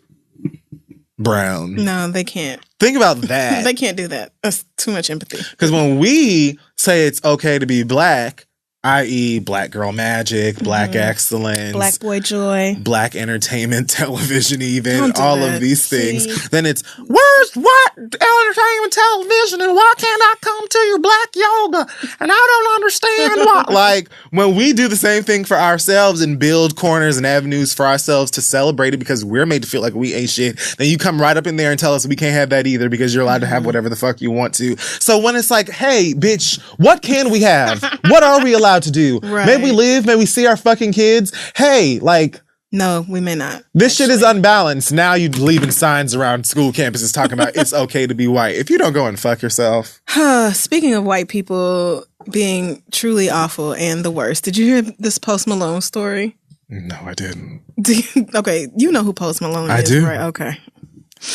brown. No, they can't. Think about that. They can't do that. That's too much empathy. Because when we say it's okay to be black, i.e. black girl magic, black excellence, Black boy joy, black entertainment, television, even Don't do all that. of these things, See? then it's where's what entertainment, television, and why can't I come to your black yoga? And I don't understand why. Like when we do the same thing for ourselves and build corners and avenues for ourselves to celebrate it because we're made to feel like we ain't shit, then you come right up in there and tell us we can't have that either because you're allowed to have whatever the fuck you want to. So when it's like, hey, bitch, what can we have? What are we allowed to do? Right. May we live? May we see our fucking kids? Hey, like, no, we may not. this shit is unbalanced. Now you leaving signs around school campuses talking about it's okay to be white. If you don't go and fuck yourself. Speaking of white people being truly awful and the worst, did you hear this Post Malone story? No, I didn't. Okay, you know who Post Malone is, I do. right? Okay.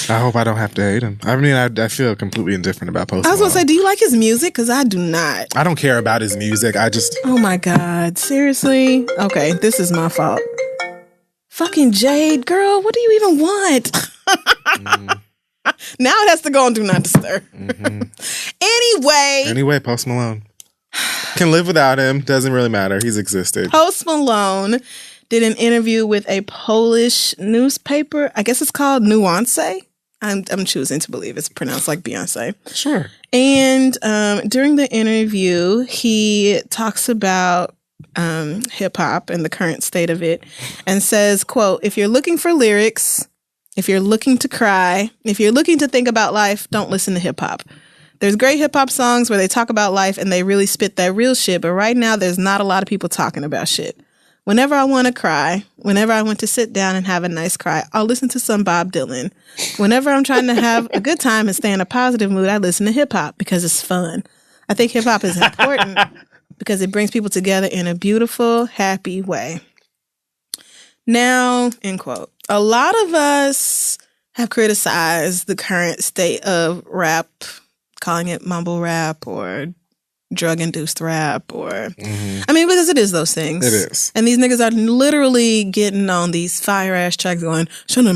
I hope I don't have to hate him. I mean, I feel completely indifferent about Post Malone. I was going to say, do you like his music? Because I do not. I don't care about his music. I just... Oh my God. Seriously? Okay, this is my fault. Fucking Jade, girl, what do you even want? Now it has to go on Do Not Disturb. Anyway, Post Malone. Can live without him. Doesn't really matter. He's existed. Post Malone did an interview with a Polish newspaper. I guess it's called Nuance. I'm choosing to believe it's pronounced like Beyonce. Sure. And during the interview, he talks about hip hop and the current state of it and says, quote, if you're looking for lyrics, if you're looking to cry, if you're looking to think about life, don't listen to hip hop. There's great hip hop songs where they talk about life and they really spit that real shit. But right now, there's not a lot of people talking about shit. Whenever I want to cry, whenever I want to sit down and have a nice cry, I'll listen to some Bob Dylan. Whenever I'm trying to have a good time and stay in a positive mood, I listen to hip hop because it's fun. I think hip hop is important because it brings people together in a beautiful, happy way. Now, end quote. A lot of us have criticized the current state of rap, calling it mumble rap or drug-induced rap or... I mean, because it is those things. It is. And these niggas are literally getting on these fire-ass tracks going... And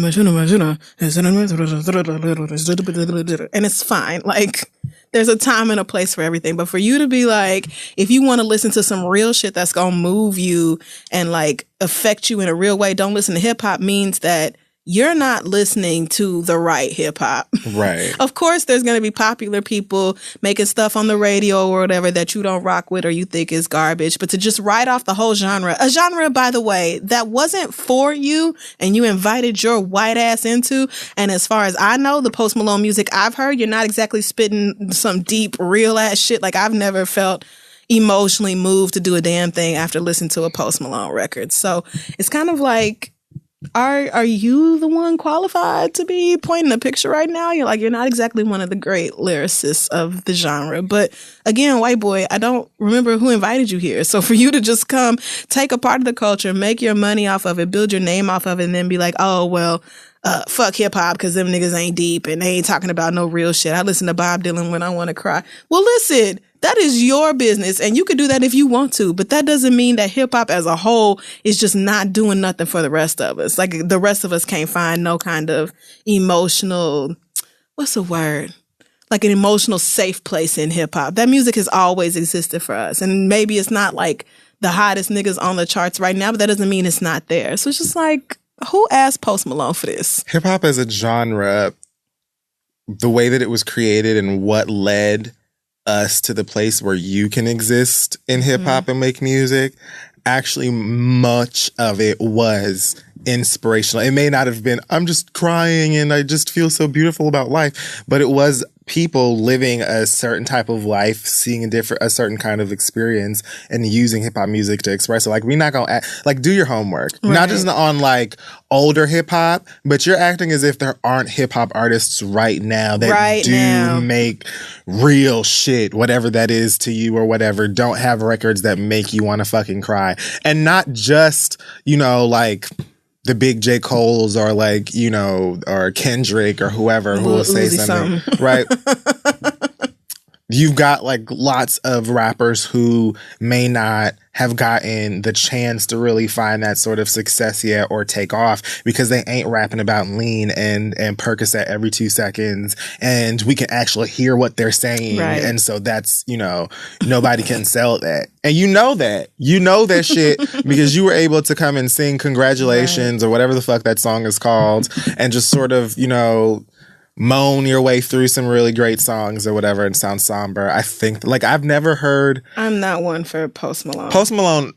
it's fine. Like, there's a time and a place for everything. But for you to be like, if you want to listen to some real shit that's going to move you and, like, affect you in a real way, don't listen to hip-hop means that you're not listening to the right hip hop. Right. Of course, there's going to be popular people making stuff on the radio or whatever that you don't rock with or you think is garbage. But to just write off the whole genre, a genre, by the way, that wasn't for you and you invited your white ass into. And as far as I know, the Post Malone music I've heard, you're not exactly spitting some deep, real ass shit. Like I've never felt emotionally moved to do a damn thing after listening to a Post Malone record. So it's kind of like... Are you the one qualified to be pointing a picture right now? You're not exactly one of the great lyricists of the genre. But again, white boy, I don't remember who invited you here. So for you to just come, take a part of the culture, make your money off of it, build your name off of it, and then be like, oh, well, fuck hip hop because them niggas ain't deep and they ain't talking about no real shit. I listen to Bob Dylan when I want to cry. Well, listen, that is your business and you can do that if you want to, but that doesn't mean that hip hop as a whole is just not doing nothing for the rest of us. Like the rest of us can't find no kind of emotional, what's the word? Like an emotional safe place in hip hop. That music has always existed for us. And maybe it's not like the hottest niggas on the charts right now, but that doesn't mean it's not there. So it's just like, who asked Post Malone for this? Hip hop as a genre, the way that it was created and what led us to the place where you can exist in hip hop and make music, actually much of it was inspirational. It may not have been, I'm just crying and I just feel so beautiful about life, but it was people living a certain type of life, seeing a certain kind of experience and using hip hop music to express it. Like we're not gonna do your homework, right. Not just on like older hip hop, but you're acting as if there aren't hip hop artists right now that make real shit, whatever that is to you or whatever, don't have records that make you want to fucking cry. And not just, like the big J. Cole's or like, you know, or Kendrick or whoever who will say something. Right? You've got like lots of rappers who may not have gotten the chance to really find that sort of success yet or take off because they ain't rapping about lean and Percocet every 2 seconds, and we can actually hear what they're saying. Right. And so that's, you know, nobody can sell that. And you know that shit because you were able to come and sing Congratulations or whatever the fuck that song is called and just sort of, you know, moan your way through some really great songs or whatever and sound somber. I think, like, I've never heard... I'm not one for Post Malone. Post Malone,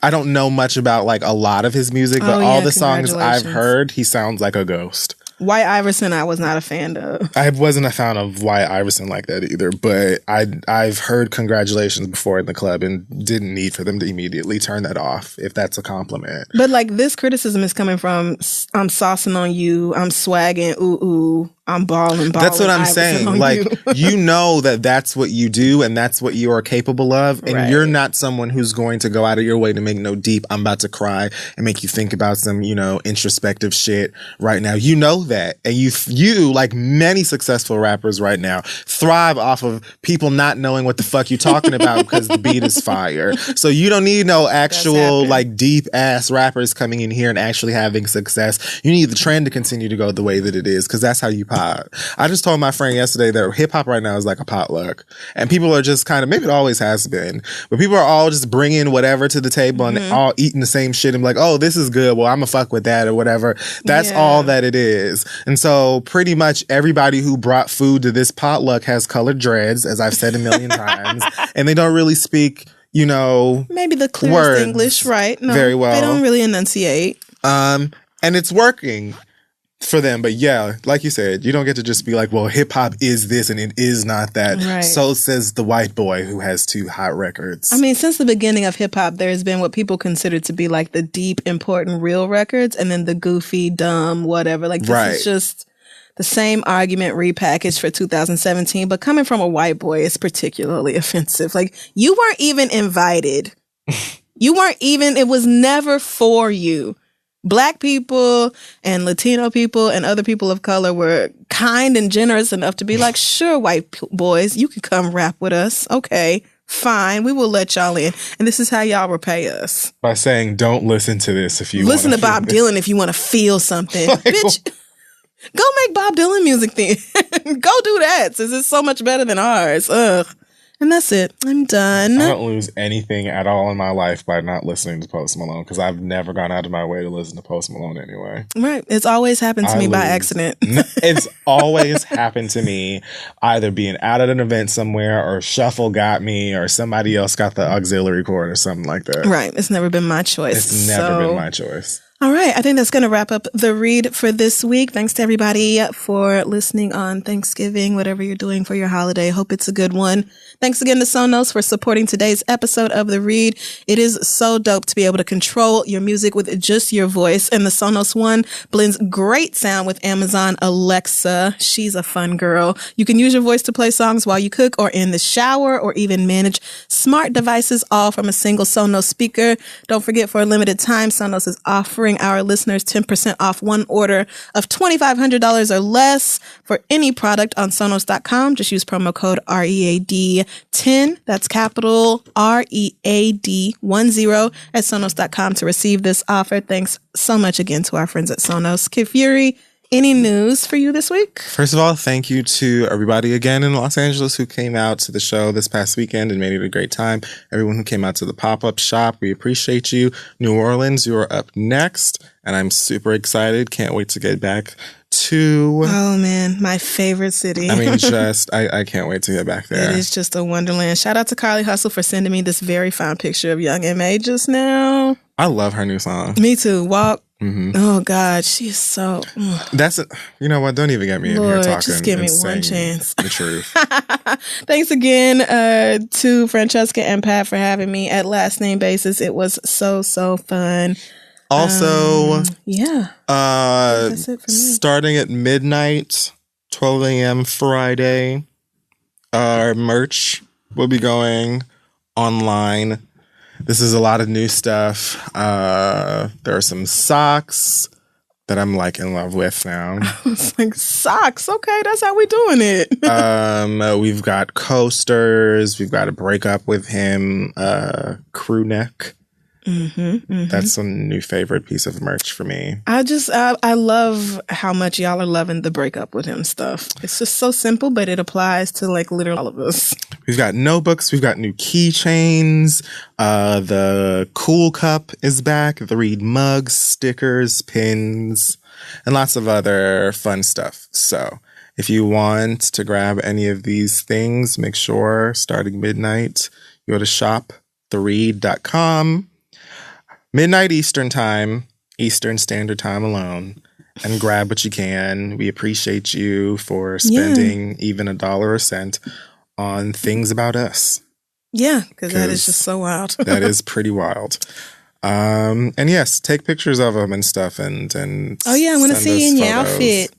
I don't know much about, like, a lot of his music, but all the songs I've heard, he sounds like a ghost. White Iverson, I was not a fan of. I wasn't a fan of White Iverson like that either, but I've heard Congratulations before in the club and didn't need for them to immediately turn that off, if that's a compliment. But, like, this criticism is coming from, I'm saucing on you, I'm swagging, ooh, I'm balling. That's what I'm saying. Like, you know that that's what you do and that's what you are capable of. And you're not someone who's going to go out of your way to make no deep, I'm about to cry and make you think about some, you know, introspective shit right now. You know that. And you, like many successful rappers right now, thrive off of people not knowing what the fuck you're talking about because the beat is fire. So you don't need no actual, like, deep ass rappers coming in here and actually having success. You need the trend to continue to go the way that it is because that's how you pop. I just told my friend yesterday that hip hop right now is like a potluck, and people are just kind of, maybe it always has been, but people are all just bringing whatever to the table and all eating the same shit and be like, oh, this is good. Well, I'm gonna fuck with that or whatever. That's all that it is. And so pretty much everybody who brought food to this potluck has colored dreads, as I've said a million times, and they don't really speak, you know, maybe the clearest English, right? No, very well. They don't really enunciate. And it's working for them. But yeah, like you said, you don't get to just be like, well, hip hop is this and it is not that. Right. So says the white boy who has 2 hot records. I mean, since the beginning of hip hop, there's been what people consider to be like the deep, important, real records, and then the goofy, dumb, whatever. Like, this is just the same argument repackaged for 2017. But coming from a white boy is particularly offensive. Like, you weren't even invited. It was never for you. Black people and Latino people and other people of color were kind and generous enough to be like, sure, white boys, you can come rap with us. Okay, fine. We will let y'all in. And this is how y'all repay us. By saying, don't listen to this if you listen to Bob Dylan if you want to feel something. Like, bitch, go make Bob Dylan music then. Go do that, since it's so much better than ours. Ugh. And that's it. I'm done. I don't lose anything at all in my life by not listening to Post Malone because I've never gone out of my way to listen to Post Malone anyway. Right. It's always happened to me by accident. It's always happened to me either being out at an event somewhere or shuffle got me or somebody else got the auxiliary cord or something like that. Right. It's never been my choice. It's never been my choice. All right. I think that's going to wrap up the read for this week. Thanks to everybody for listening on Thanksgiving, whatever you're doing for your holiday. Hope it's a good one. Thanks again to Sonos for supporting today's episode of The Read. It is so dope to be able to control your music with just your voice. And the Sonos One blends great sound with Amazon Alexa. She's a fun girl. You can use your voice to play songs while you cook or in the shower or even manage smart devices all from a single Sonos speaker. Don't forget, for a limited time, Sonos is offering our listeners 10% off one order of $2,500 or less for any product on Sonos.com. Just use promo code READ10. That's capital READ10 at Sonos.com to receive this offer. Thanks so much again to our friends at Sonos. Kid Fury, any news for you this week? First of all, thank you to everybody again in Los Angeles who came out to the show this past weekend and made it a great time. Everyone who came out to the pop-up shop, we appreciate you. New Orleans, you are up next, and I'm super excited. Can't wait to get back to... Oh, man, my favorite city. I mean, I can't wait to get back there. It is just a wonderland. Shout out to Carly Hustle for sending me this very fine picture of Young M.A. just now. I love her new song. Me too. Walk. Mm-hmm. Oh God, she's so. You know what? Don't even get me Lord, in here talking. Just give me one chance. The truth. Thanks again to Francesca and Pat for having me at Last Name Basis. It was so fun. Also, that's it for me. Starting at midnight, 12 a.m. Friday, our merch will be going online. This is a lot of new stuff. There are some socks that I'm like in love with now. It's like socks. Okay, that's how we doing it. We've got coasters. We've got a break up with him crew neck. That's a new favorite piece of merch for me. I love how much y'all are loving the breakup with him stuff. It's just so simple, but it applies to like literally all of us. We've got notebooks. We've got new keychains. The Cool Cup is back. The Read mugs, stickers, pins, and lots of other fun stuff. So if you want to grab any of these things, make sure starting midnight, you go to shoptheread.com. Midnight Eastern Time, Eastern Standard Time alone, and grab what you can. We appreciate you for spending even $1 or a cent on things about us. Yeah, because that is just so wild. That is pretty wild. And yes, take pictures of them and stuff. And oh yeah, I want to see you in your outfit.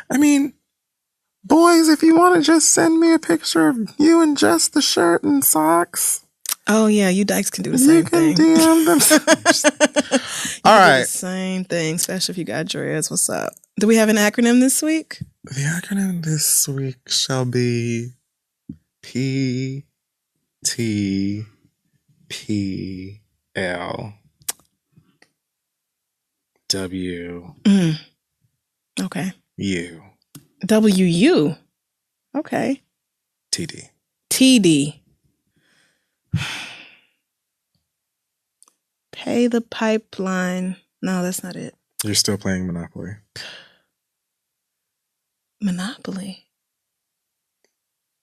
I mean, boys, if you want to just send me a picture of you in just the shirt and socks. Oh yeah, you dykes can do the same thing. You can DM them. All right. Do the same thing, especially if you got dreads. What's up? Do we have an acronym this week? The acronym this week shall be PTPL. W. Okay. U. WU. Okay. TD. TD. Pay the pipeline. No, that's not it. You're still playing Monopoly. Monopoly.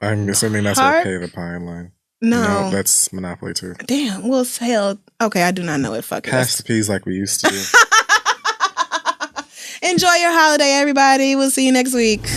I'm assuming that's what Pay the Pipeline. No, that's Monopoly too. Damn. Well, hell. Okay, I do not know it. Fuck it. Pass the peas like we used to do. Enjoy your holiday, everybody. We'll see you next week.